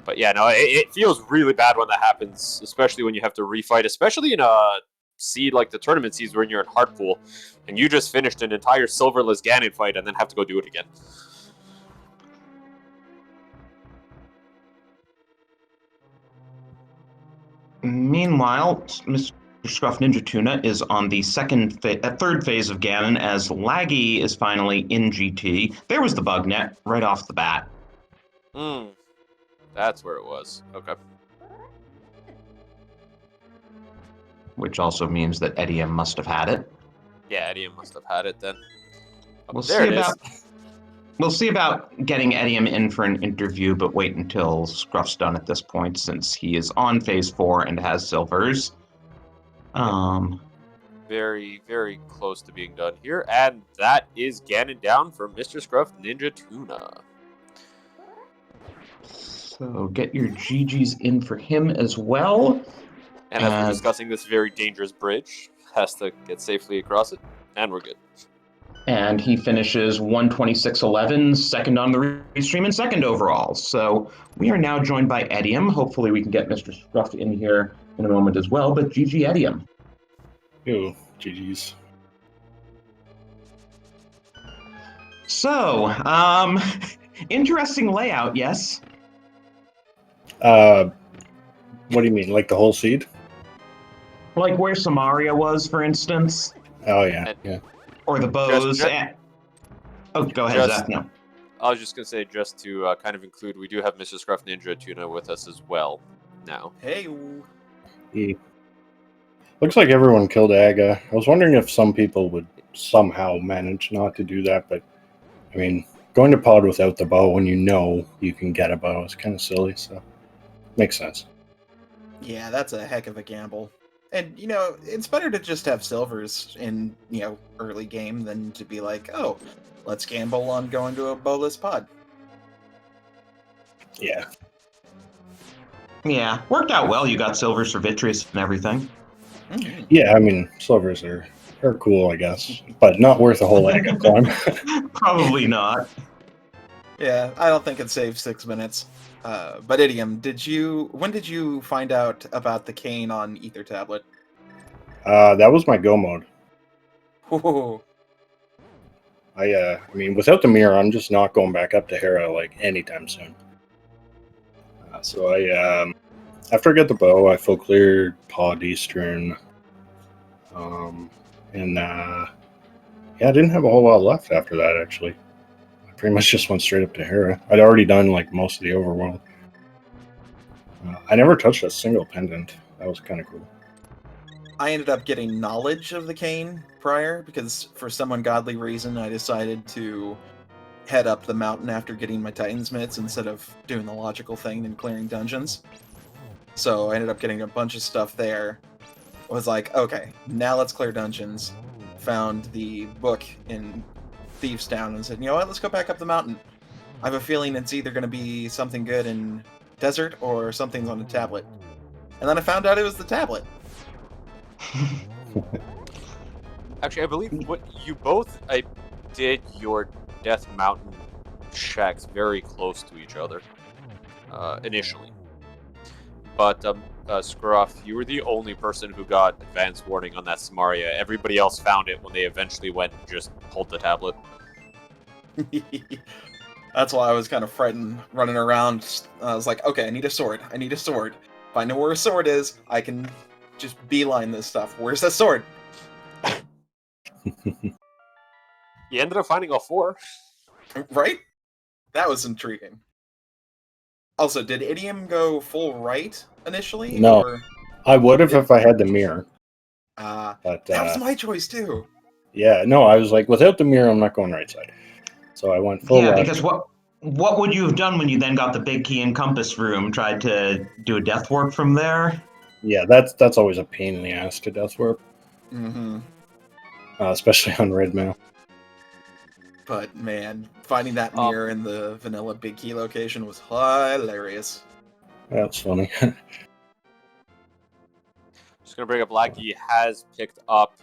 [SPEAKER 2] But yeah, no, it feels really bad when that happens, especially when you have to refight, especially in a seed like the tournament seeds when you're in Hardpool, and you just finished an entire silverless Ganon fight and then have to go do it again.
[SPEAKER 1] Meanwhile, Mr. Scruff Ninja Tuna is on the third phase of Ganon as Laggy is finally in GT. There was the bug net right off the bat.
[SPEAKER 2] That's where it was. Okay.
[SPEAKER 1] Which also means that Edium must have had it.
[SPEAKER 2] Yeah, Edium must have had it then.
[SPEAKER 1] We'll see about getting Edium in for an interview, but wait until Scruff's done at this point, since he is on phase 4 and has silvers.
[SPEAKER 2] Very, very close to being done here, and that is Ganon down for Mr. Scruff Ninja Tuna.
[SPEAKER 1] So get your GGs in for him as well.
[SPEAKER 2] And as we're discussing this very dangerous bridge, has to get safely across it, and we're good.
[SPEAKER 1] And he finishes 126.11, second on the restream and second overall. So we are now joined by Edium. Hopefully we can get Mr. Scruff in here in a moment as well, but GG Edium.
[SPEAKER 3] Yo, GG's.
[SPEAKER 1] So, interesting layout, yes?
[SPEAKER 3] What do you mean, like the whole seed?
[SPEAKER 1] Like where Samaria was, for instance?
[SPEAKER 3] Oh, yeah, yeah.
[SPEAKER 1] Or the bows. Oh, go ahead, Zach. No.
[SPEAKER 2] I was just going to say, just to kind of include, we do have Mr. Scruff Ninja Tuna with us as well now.
[SPEAKER 4] Hey.
[SPEAKER 3] Looks like everyone killed Aga. I was wondering if some people would somehow manage not to do that, but, I mean, going to pod without the bow when you know you can get a bow is kind of silly, so makes sense.
[SPEAKER 4] Yeah, that's a heck of a gamble. And, it's better to just have silvers in, early game than to be like, oh, let's gamble on going to a bowless pod.
[SPEAKER 3] Yeah.
[SPEAKER 1] Yeah, worked out well. You got silvers for Vitreous and everything.
[SPEAKER 4] Mm-hmm.
[SPEAKER 3] Yeah, I mean, silvers are cool, I guess, but not worth a whole Aga climb.
[SPEAKER 1] Probably not.
[SPEAKER 4] Yeah, I don't think it saves 6 minutes. But Idiom, when did you find out about the cane on Ether Tablet?
[SPEAKER 3] That was my go mode.
[SPEAKER 4] Ooh.
[SPEAKER 3] I mean, without the mirror, I'm just not going back up to Hera like anytime soon. So after I got the bow, I full cleared Pod Eastern, and I didn't have a whole lot left after that. Actually, I pretty much just went straight up to Hera. I'd already done like most of the overworld. I never touched a single pendant. That was kind of cool.
[SPEAKER 4] I ended up getting knowledge of the cane prior because for some ungodly reason I decided to head up the mountain after getting my Titan's mitts instead of doing the logical thing and clearing dungeons. So I ended up getting a bunch of stuff there. I was like, okay, now let's clear dungeons. Found the book in Thieves Town and said, you know what, let's go back up the mountain. I have a feeling it's either going to be something good in desert or something's on a tablet. And then I found out it was the tablet.
[SPEAKER 2] Actually, I believe what you both did your Death Mountain shacks very close to each other initially. But Scruff, you were the only person who got advance warning on that Samaria. Everybody else found it when they eventually went and just pulled the tablet.
[SPEAKER 4] That's why I was kind of frightened, running around. I was like, okay, I need a sword. If I know where a sword is, I can just beeline this stuff. Where's that sword?
[SPEAKER 2] You ended up finding all 4.
[SPEAKER 4] Right? That was intriguing. Also, did Idiom go full right initially?
[SPEAKER 3] No.
[SPEAKER 4] Or...
[SPEAKER 3] I would have if I had the mirror.
[SPEAKER 4] That was my choice too.
[SPEAKER 3] Yeah, no, I was like, without the mirror, I'm not going right side. So I went full
[SPEAKER 1] Yeah,
[SPEAKER 3] left.
[SPEAKER 1] because what would you have done when you then got the big key and compass room? Tried to do a death warp from there?
[SPEAKER 3] Yeah, that's always a pain in the ass to death warp,
[SPEAKER 4] Mm-hmm.
[SPEAKER 3] especially on red mail.
[SPEAKER 4] But man, finding that mirror in the vanilla big key location was hilarious.
[SPEAKER 3] That's funny.
[SPEAKER 2] Just gonna bring up Laggy has picked up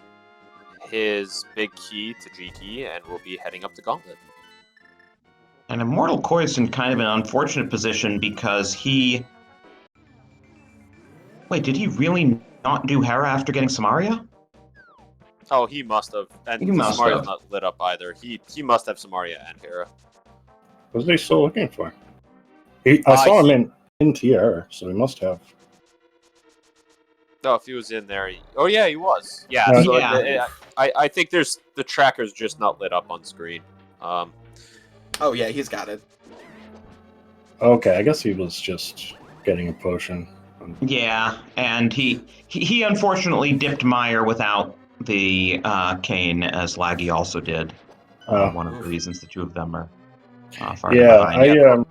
[SPEAKER 2] his big key to G key and will be heading up to Gauntlet.
[SPEAKER 1] And Immortal Koi's in kind of an unfortunate position because he... Wait, did he really not do Hera after getting Samaria?
[SPEAKER 2] Oh, he must have. And
[SPEAKER 1] He must
[SPEAKER 2] Samaria's
[SPEAKER 1] have.
[SPEAKER 2] not lit up either. He must have Samaria and Hera.
[SPEAKER 3] What was he still looking for? I saw him in TR, so he must have.
[SPEAKER 2] No, if he was in there. Oh, yeah, he was. Yeah,
[SPEAKER 3] No,
[SPEAKER 2] so
[SPEAKER 1] yeah.
[SPEAKER 2] I think the tracker's just not lit up on screen.
[SPEAKER 4] Oh yeah, he's got it.
[SPEAKER 3] Okay, I guess he was just getting a potion.
[SPEAKER 1] Yeah, and he unfortunately dipped Meyer without the Kane, as Laggy also did. One of the reasons the two of them are far behind.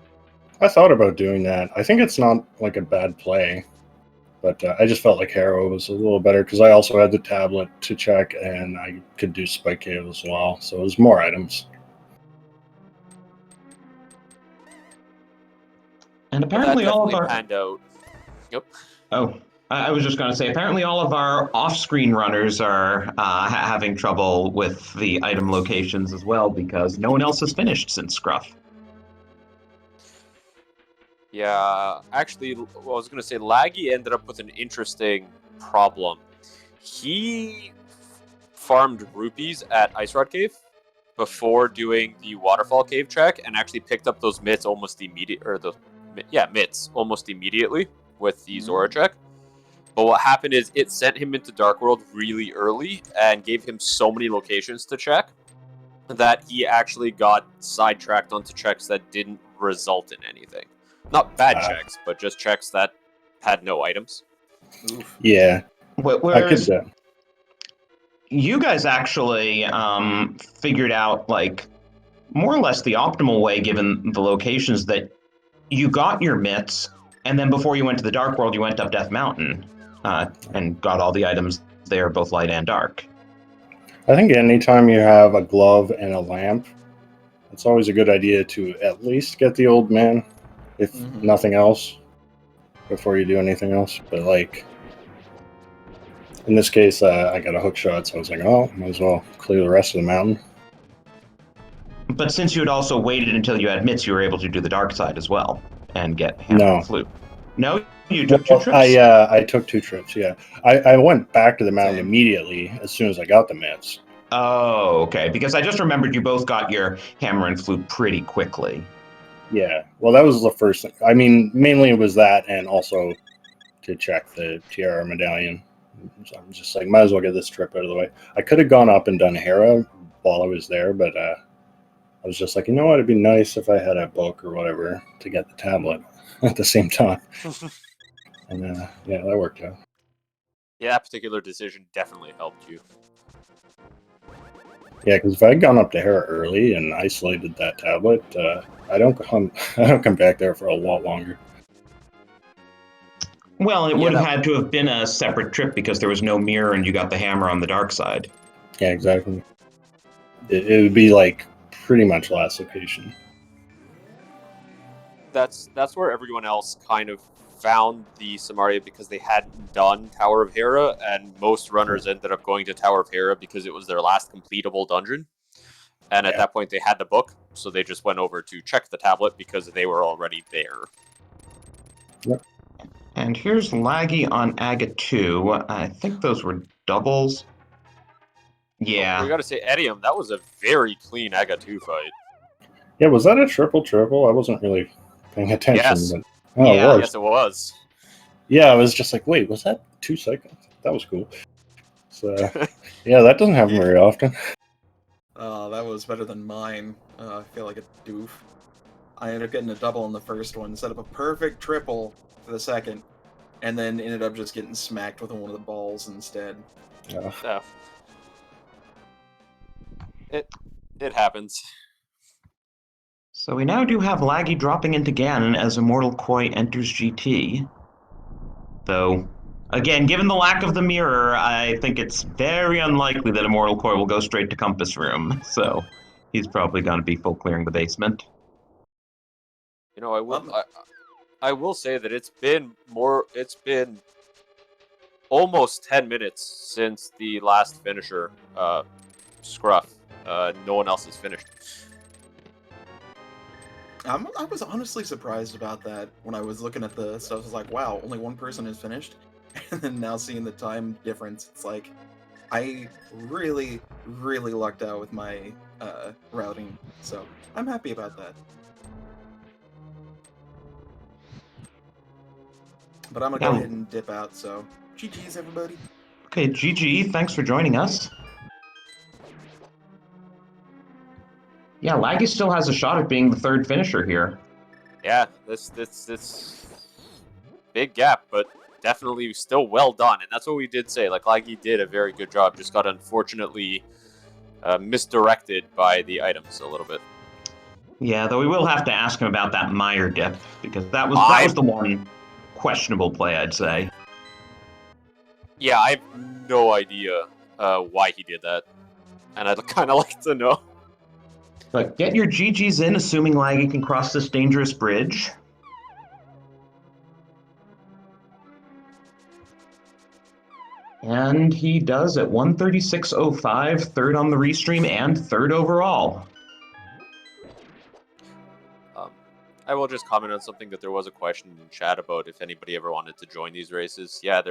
[SPEAKER 3] I thought about doing that. I think it's not like a bad play, but I just felt like Harrow was a little better because I also had the tablet to check and I could do Spike Cave as well, so it was more items.
[SPEAKER 1] And apparently all of our...
[SPEAKER 2] panned out. Yep.
[SPEAKER 1] Oh, I was just going to say, apparently all of our off-screen runners are having trouble with the item locations as well because no one else has finished since Scruff.
[SPEAKER 2] Yeah, actually, I was going to say, Laggy ended up with an interesting problem. He farmed rupees at Ice Rod Cave before doing the Waterfall Cave track and actually picked up those mitts almost mitts almost immediately with the Zora track. But what happened is it sent him into Dark World really early and gave him so many locations to check that he actually got sidetracked onto checks that didn't result in anything. Not bad checks, but just checks that had no items.
[SPEAKER 4] Oof.
[SPEAKER 3] Yeah.
[SPEAKER 1] Whereas you guys actually figured out, like, more or less the optimal way, given the locations, that you got your mitts, and then before you went to the Dark World, you went up Death Mountain and got all the items there, both light and dark.
[SPEAKER 3] I think anytime you have a glove and a lamp, it's always a good idea to at least get the old man, if nothing else, before you do anything else. But, like, in this case, I got a hook shot, so I was like, oh, might as well clear the rest of the mountain.
[SPEAKER 1] But since you had also waited until you had mitts, you were able to do the dark side as well and get Hammer and Flute. No, you took 2 trips?
[SPEAKER 3] I took 2 trips, yeah. I went back to the mountain immediately as soon as I got the mitts.
[SPEAKER 1] Oh, okay. Because I just remembered you both got your Hammer and Flute pretty quickly.
[SPEAKER 3] Yeah, well, that was the first thing. I mean, mainly it was that, and also to check the Tiara medallion. So I'm just like, might as well get this trip out of the way. I could have gone up and done Hera while I was there, but I was just like, you know what, it'd be nice if I had a book or whatever to get the tablet at the same time. And yeah, that worked out.
[SPEAKER 2] Yeah, that particular decision definitely helped you.
[SPEAKER 3] Yeah, because if I had gone up to Hera early and isolated that tablet, I don't come back there for a lot longer.
[SPEAKER 1] Well, it would have had to have been a separate trip because there was no mirror and you got the hammer on the dark side.
[SPEAKER 3] Yeah, exactly. It would be like pretty much last location.
[SPEAKER 2] That's where everyone else kind of found the Samaria because they hadn't done Tower of Hera, and most runners ended up going to Tower of Hera because it was their last completable dungeon. And at that point, they had the book, so they just went over to check the tablet because they were already there.
[SPEAKER 3] Yep.
[SPEAKER 1] And here's Laggy on Aga 2. I think those were doubles. Yeah.
[SPEAKER 2] We got to say, Edium, that was a very clean Aga 2 fight.
[SPEAKER 3] Yeah, was that a triple? I wasn't really paying attention.
[SPEAKER 2] Yes.
[SPEAKER 3] But, it was.
[SPEAKER 2] Yes, it was.
[SPEAKER 3] Yeah, I was just like, wait, was that 2 seconds? That was cool. So, yeah, that doesn't happen very often.
[SPEAKER 4] That was better than mine. I feel like a doof. I ended up getting a double on the first one, set up a perfect triple for the second, and then ended up just getting smacked with one of the balls instead.
[SPEAKER 2] Yeah. It happens.
[SPEAKER 1] So we now do have Laggy dropping into Ganon as Immortal Koi enters GT. Though, again, given the lack of the mirror, I think it's very unlikely that Immortal Koi will go straight to Compass Room. So he's probably going to be full clearing the basement.
[SPEAKER 2] You know, I will say that it's been almost 10 minutes since the last finisher, Scruff. No one else has finished.
[SPEAKER 4] I was honestly surprised about that when I was looking at the stuff. I was like, wow, only one person has finished. And then now seeing the time difference, it's like, I really, really lucked out with my routing. So I'm happy about that. But I'm going to go ahead and dip out, so GG's, everybody.
[SPEAKER 1] Okay, GG, thanks for joining us. Yeah, Laggy still has a shot at being the third finisher here.
[SPEAKER 2] Yeah, this big gap, but definitely still well done. And that's what we did say. Like Laggy did a very good job, just got unfortunately misdirected by the items a little bit.
[SPEAKER 1] Yeah, though we will have to ask him about that Meyer dip, because that was the one questionable play, I'd say.
[SPEAKER 2] Yeah, I have no idea why he did that, and I'd kind of like to know.
[SPEAKER 1] But get your GGs in, assuming Laggy can cross this dangerous bridge. And he does at 136.05, third on the restream and third overall.
[SPEAKER 2] I will just comment on something that there was a question in chat about if anybody ever wanted to join these races. Yeah,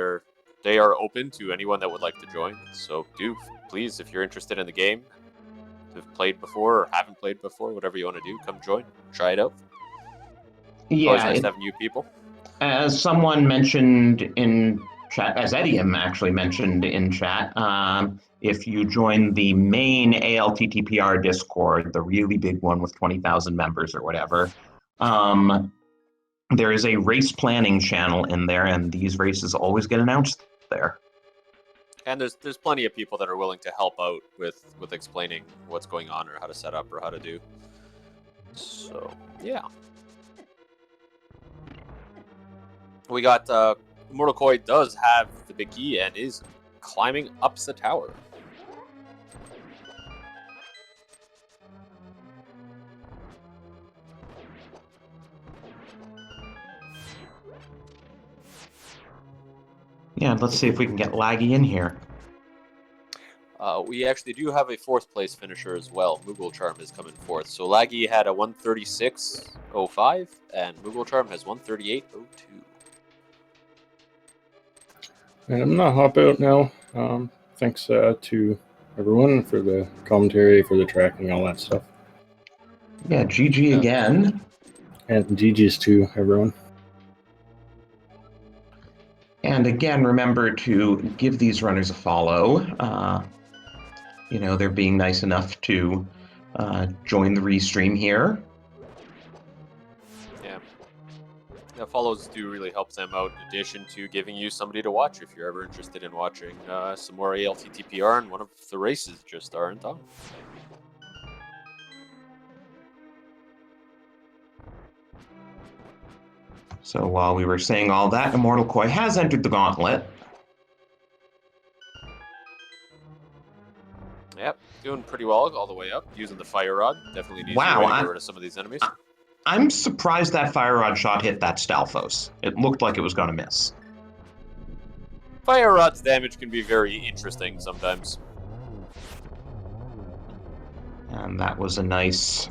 [SPEAKER 2] they are open to anyone that would like to join. So do, please, if you're interested in the game, have played before or haven't played before, whatever you want to do, come join, try it out.
[SPEAKER 1] Yeah,
[SPEAKER 2] always nice to have new people.
[SPEAKER 1] As someone mentioned in chat, as Edium actually mentioned in chat, if you join the main ALTTPR Discord, the really big one with 20,000 members or whatever, there is a race planning channel in there, and these races always get announced there.
[SPEAKER 2] And there's plenty of people that are willing to help out with explaining what's going on or how to set up or how to do. So yeah, we got Immortal Koi does have the big key and is climbing up the tower.
[SPEAKER 1] Yeah, let's see if we can get Laggy in here.
[SPEAKER 2] We actually do have a fourth place finisher as well. Moogle Charm is coming fourth. So Laggy had a 136.05 and Moogle Charm has 138.02.
[SPEAKER 3] And I'm gonna hop out now. Thanks to everyone for the commentary, for the tracking, all that stuff.
[SPEAKER 1] Yeah, GG again.
[SPEAKER 3] And GG's to everyone.
[SPEAKER 1] And again, remember to give these runners a follow. You know, they're being nice enough to join the restream here.
[SPEAKER 2] Yeah. Yeah, follows do really help them out, in addition to giving you somebody to watch if you're ever interested in watching some more ALTTPR, and one of the races just aren't on.
[SPEAKER 1] So while we were saying all that, Immortal Koi has entered the gauntlet.
[SPEAKER 2] Yep, doing pretty well all the way up, using the fire rod. Definitely needs
[SPEAKER 1] Wow,
[SPEAKER 2] to get rid of some of these enemies.
[SPEAKER 1] I'm surprised that fire rod shot hit that Stalfos. It looked like it was going to miss.
[SPEAKER 2] Fire rod's damage can be very interesting sometimes.
[SPEAKER 1] And that was a nice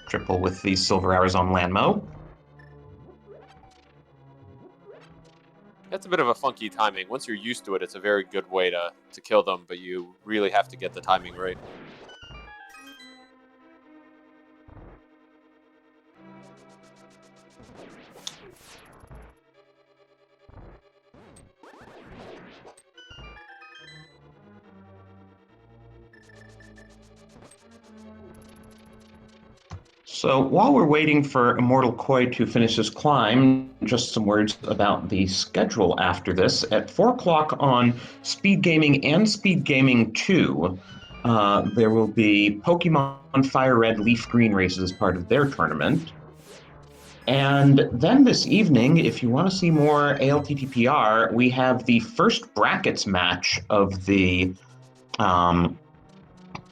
[SPEAKER 1] triple with the Silver Arizona Landmo.
[SPEAKER 2] It's a bit of a funky timing. Once you're used to it, it's a very good way to kill them, but you really have to get the timing right.
[SPEAKER 1] So while we're waiting for Immortal Koi to finish his climb, just some words about the schedule after this. At 4 o'clock on Speed Gaming and Speed Gaming 2, there will be Pokemon Fire Red Leaf Green races as part of their tournament. And then this evening, if you want to see more ALTTPR, we have the first brackets match of the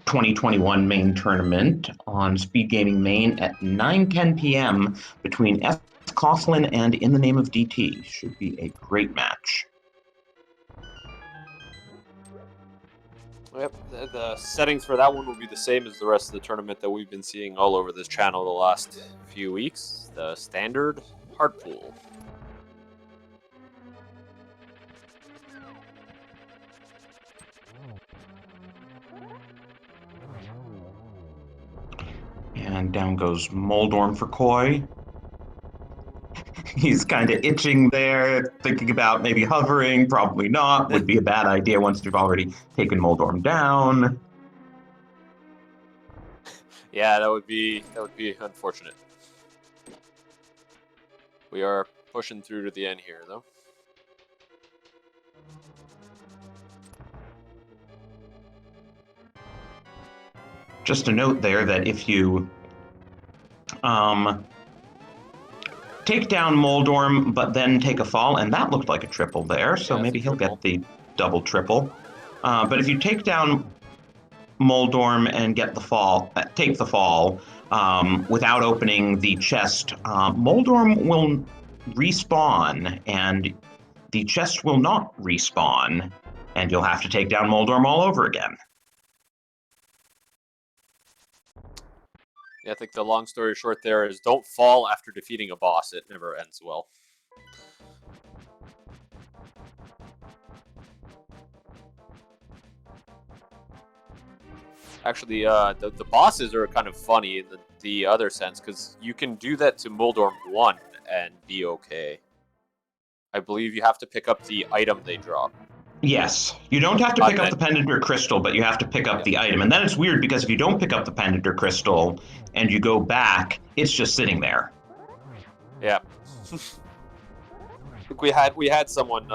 [SPEAKER 1] 2021 main tournament on Speed Gaming Main at 9:10 p.m. between F. Coughlin and In the Name of DT. Should be a great match.
[SPEAKER 2] Yep, the settings for that one will be the same as the rest of the tournament that we've been seeing all over this channel the last few weeks. The standard hard pool.
[SPEAKER 1] And down goes Moldorm for Koi. He's kind of itching there, thinking about maybe hovering, probably not. Would be a bad idea once you've already taken Moldorm down.
[SPEAKER 2] Yeah, that would be unfortunate. We are pushing through to the end here, though.
[SPEAKER 1] Just a note there that if you take down Moldorm, but then take a fall, and that looked like a triple there, so
[SPEAKER 2] Yeah,
[SPEAKER 1] maybe he'll
[SPEAKER 2] triple.
[SPEAKER 1] get the double triple. But if you take down Moldorm and get the fall, take the fall without opening the chest, Moldorm will respawn, and the chest will not respawn, and you'll have to take down Moldorm all over again.
[SPEAKER 2] Yeah, I think the long story short there is don't fall after defeating a boss. It never ends well. Actually, the bosses are kind of funny in the other sense, because you can do that to Moldorm 1 and be okay. I believe you have to pick up the item they drop.
[SPEAKER 1] Yes, you don't have to pick up the pendant or crystal, but you have to pick up the item. And then it's weird because if you don't pick up the pendant or crystal and you go back, it's just sitting there.
[SPEAKER 2] Yeah. I think we had someone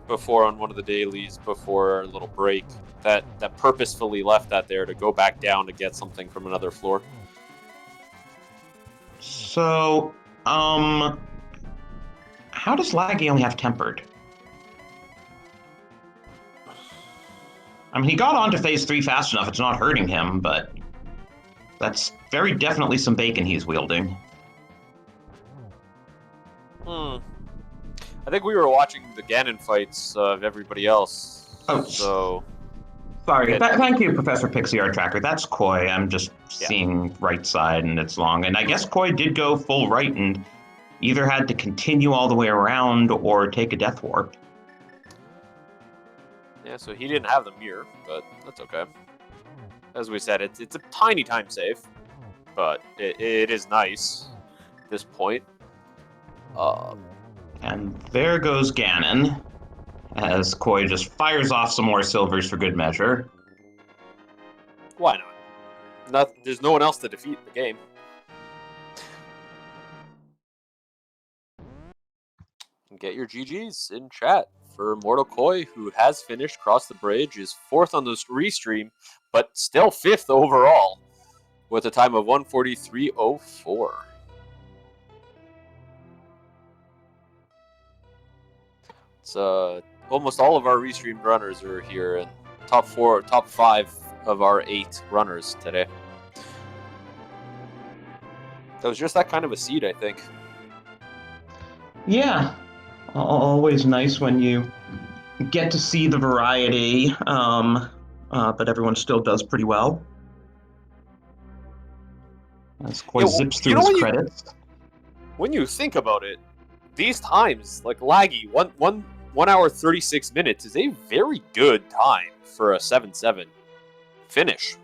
[SPEAKER 2] before on one of the dailies before our little break that purposefully left that there to go back down to get something from another floor.
[SPEAKER 1] So, how does Laggy only have tempered? I mean, he got onto phase 3 fast enough, it's not hurting him, but that's very definitely some bacon he's wielding.
[SPEAKER 2] I think we were watching the Ganon fights of everybody else.
[SPEAKER 1] Oh,
[SPEAKER 2] so...
[SPEAKER 1] Sorry, thank you, Professor Pixie Art Tracker. That's Koi. I'm just seeing right side and it's long. And I guess Koi did go full right and either had to continue all the way around or take a death warp.
[SPEAKER 2] Yeah, so he didn't have the mirror, but that's okay. As we said, it's a tiny time save, but it is nice at this point.
[SPEAKER 1] And there goes Ganon, as Koi just fires off some more silvers for good measure.
[SPEAKER 2] Why not? There's no one else to defeat in the game. Get your GGs in chat for Mortal Koi, who has finished Cross the Bridge, is 4th on the restream, but still 5th overall, with a time of 1:43.04. It's almost all of our restreamed runners are here, and top 5 of our 8 runners today. That was just that kind of a seed, I think.
[SPEAKER 1] Yeah, always nice when you get to see the variety, but everyone still does pretty well. As Koi zips through his credits.
[SPEAKER 2] When you think about it, these times, like Laggy, 1 hour 36 minutes is a very good time for a 7-7 finish.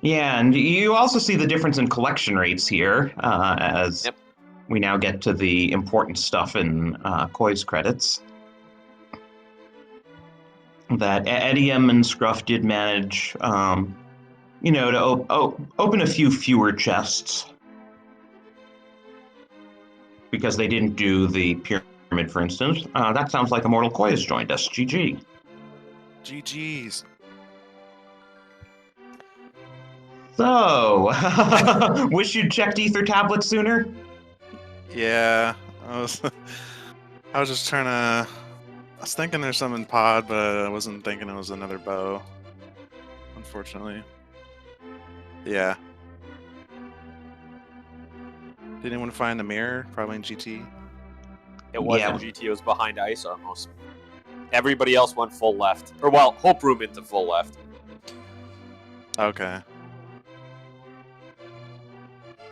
[SPEAKER 1] Yeah, and you also see the difference in collection rates here, as we now get to the important stuff in Koi's credits. That Eddie M and Scruff did manage to open a few fewer chests. Because they didn't do the pyramid, for instance. That sounds like Immortal Koi has joined us. GG.
[SPEAKER 5] GG's.
[SPEAKER 1] So, wish you'd checked Ether tablets sooner?
[SPEAKER 5] Yeah, I was just trying to. I was thinking there's some in pod, but I wasn't thinking it was another bow. Unfortunately. Yeah. Did anyone find the mirror? Probably in GT.
[SPEAKER 2] It wasn't GT, it was behind Ice Armos. Everybody else went full left. Or, well, Hope Room into full left.
[SPEAKER 5] Okay.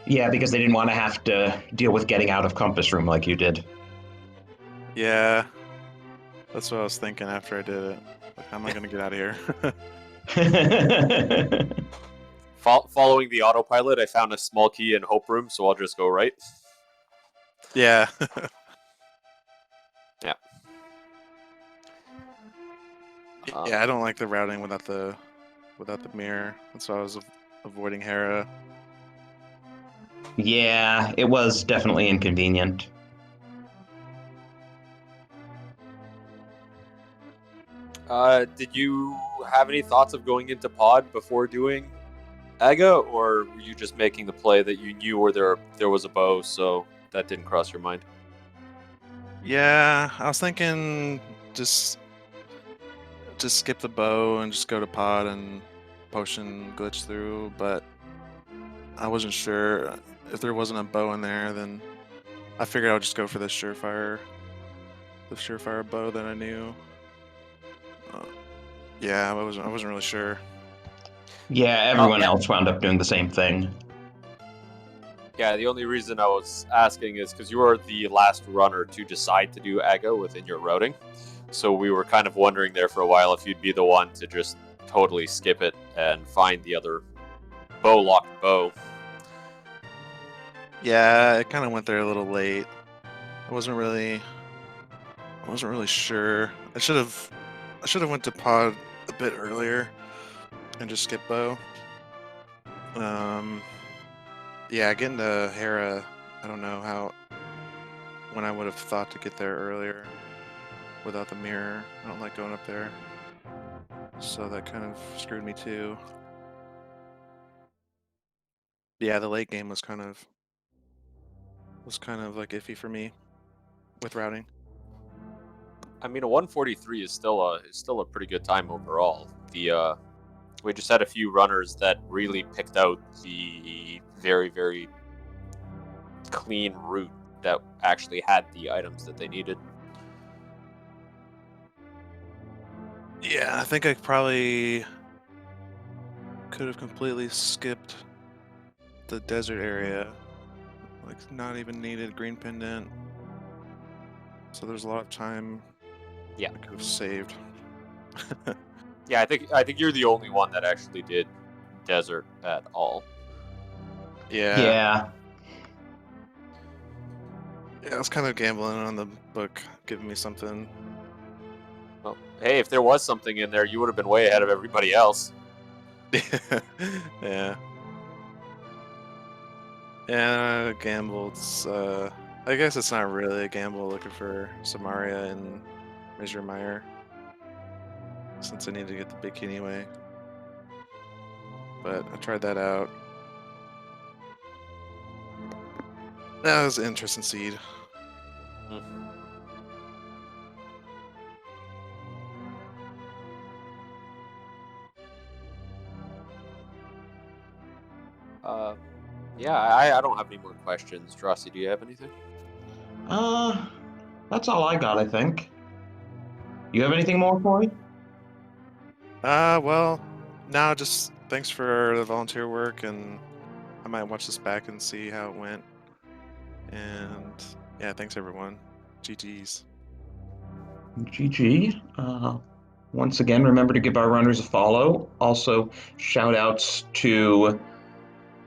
[SPEAKER 1] Yeah, because they didn't want to have to deal with getting out of Compass Room like you did.
[SPEAKER 5] Yeah. That's what I was thinking after I did it. Like, how am I going to get out of here?
[SPEAKER 2] Following the autopilot, I found a small key in Hope Room, so I'll just go right.
[SPEAKER 5] Yeah.
[SPEAKER 2] Yeah.
[SPEAKER 5] Yeah, I don't like the routing without the mirror. That's why I was avoiding Hera.
[SPEAKER 1] Yeah, it was definitely inconvenient.
[SPEAKER 2] Did you have any thoughts of going into pod before doing Aga, or were you just making the play that you knew where there was a bow, so that didn't cross your mind?
[SPEAKER 5] Yeah, I was thinking just skip the bow and just go to pod and potion glitch through, but I wasn't sure if there wasn't a bow in there. Then I figured I would just go for the surefire bow that I knew. Yeah, I wasn't really sure.
[SPEAKER 1] Yeah, everyone else wound up doing the same thing.
[SPEAKER 2] Yeah, the only reason I was asking is because you were the last runner to decide to do Aga within your routing. So we were kind of wondering there for a while if you'd be the one to just totally skip it and find the other locked bow.
[SPEAKER 5] Yeah, it kind of went there a little late. I wasn't really sure. I should have went to pod a bit earlier and just skip bow. Yeah, getting to Hera, I don't know when I would have thought to get there earlier without the mirror. I don't like going up there. So that kind of screwed me too. Yeah, the late game was kind of like iffy for me with routing.
[SPEAKER 2] I mean, a 143 is still a pretty good time overall. We just had a few runners that really picked out the very, very clean route that actually had the items that they needed.
[SPEAKER 5] Yeah, I think I probably could have completely skipped the desert area. Like, not even needed green pendant. So there's a lot of time.
[SPEAKER 2] Yeah,
[SPEAKER 5] I could have saved.
[SPEAKER 2] Yeah, I think you're the only one that actually did desert at all.
[SPEAKER 5] Yeah. Yeah, I was kind of gambling on the book giving me something.
[SPEAKER 2] Well, hey, if there was something in there, you would have been way ahead of everybody else.
[SPEAKER 5] Yeah. Yeah, gambled. I guess it's not really a gamble looking for Samaria and Measure Meyer, since I need to get the big key anyway. But I tried that out. That was an interesting seed.
[SPEAKER 2] Yeah, I don't have any more questions. Drosy, do you have anything?
[SPEAKER 1] That's all I got, I think. You have anything more, Corey?
[SPEAKER 5] Well, no, just thanks for the volunteer work, and I might watch this back and see how it went. And yeah, thanks everyone. GG's.
[SPEAKER 1] GG. Once again, remember to give our runners a follow. Also, shout outs to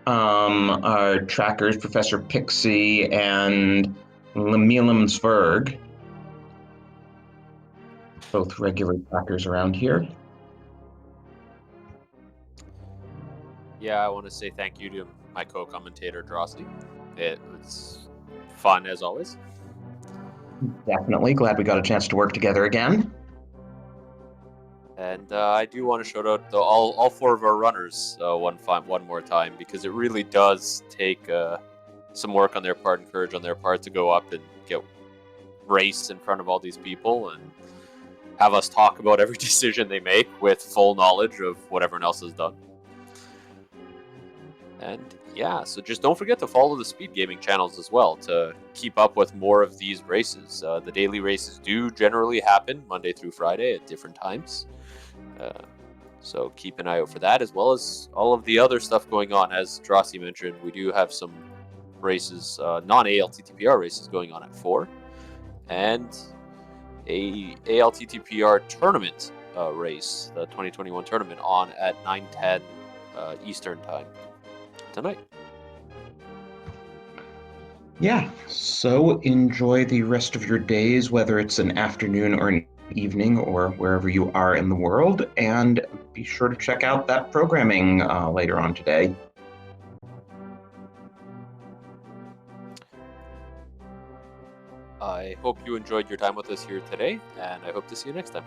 [SPEAKER 1] our trackers, Professor Pixie and Lemilumsberg. Both regular trackers around here.
[SPEAKER 2] Yeah, I want to say thank you to my co-commentator, Drosty. It was fun as always.
[SPEAKER 1] Definitely glad we got a chance to work together again.
[SPEAKER 2] And I do want to shout out all 4 of our runners one more time, because it really does take some work on their part and courage on their part to go up and get raced in front of all these people and have us talk about every decision they make with full knowledge of what everyone else has done. And yeah, so just don't forget to follow the speed gaming channels as well to keep up with more of these races. The daily races do generally happen Monday through Friday at different times. So keep an eye out for that, as well as all of the other stuff going on. As Drossi mentioned, we do have some races, non-ALTTPR races going on at 4, and a ALTTPR tournament race, the 2021 tournament, on at 9:10 Eastern time tonight.
[SPEAKER 1] Yeah, so enjoy the rest of your days, whether it's an afternoon or an evening or wherever you are in the world, and be sure to check out that programming later on today.
[SPEAKER 2] I hope you enjoyed your time with us here today, and I hope to see you next time.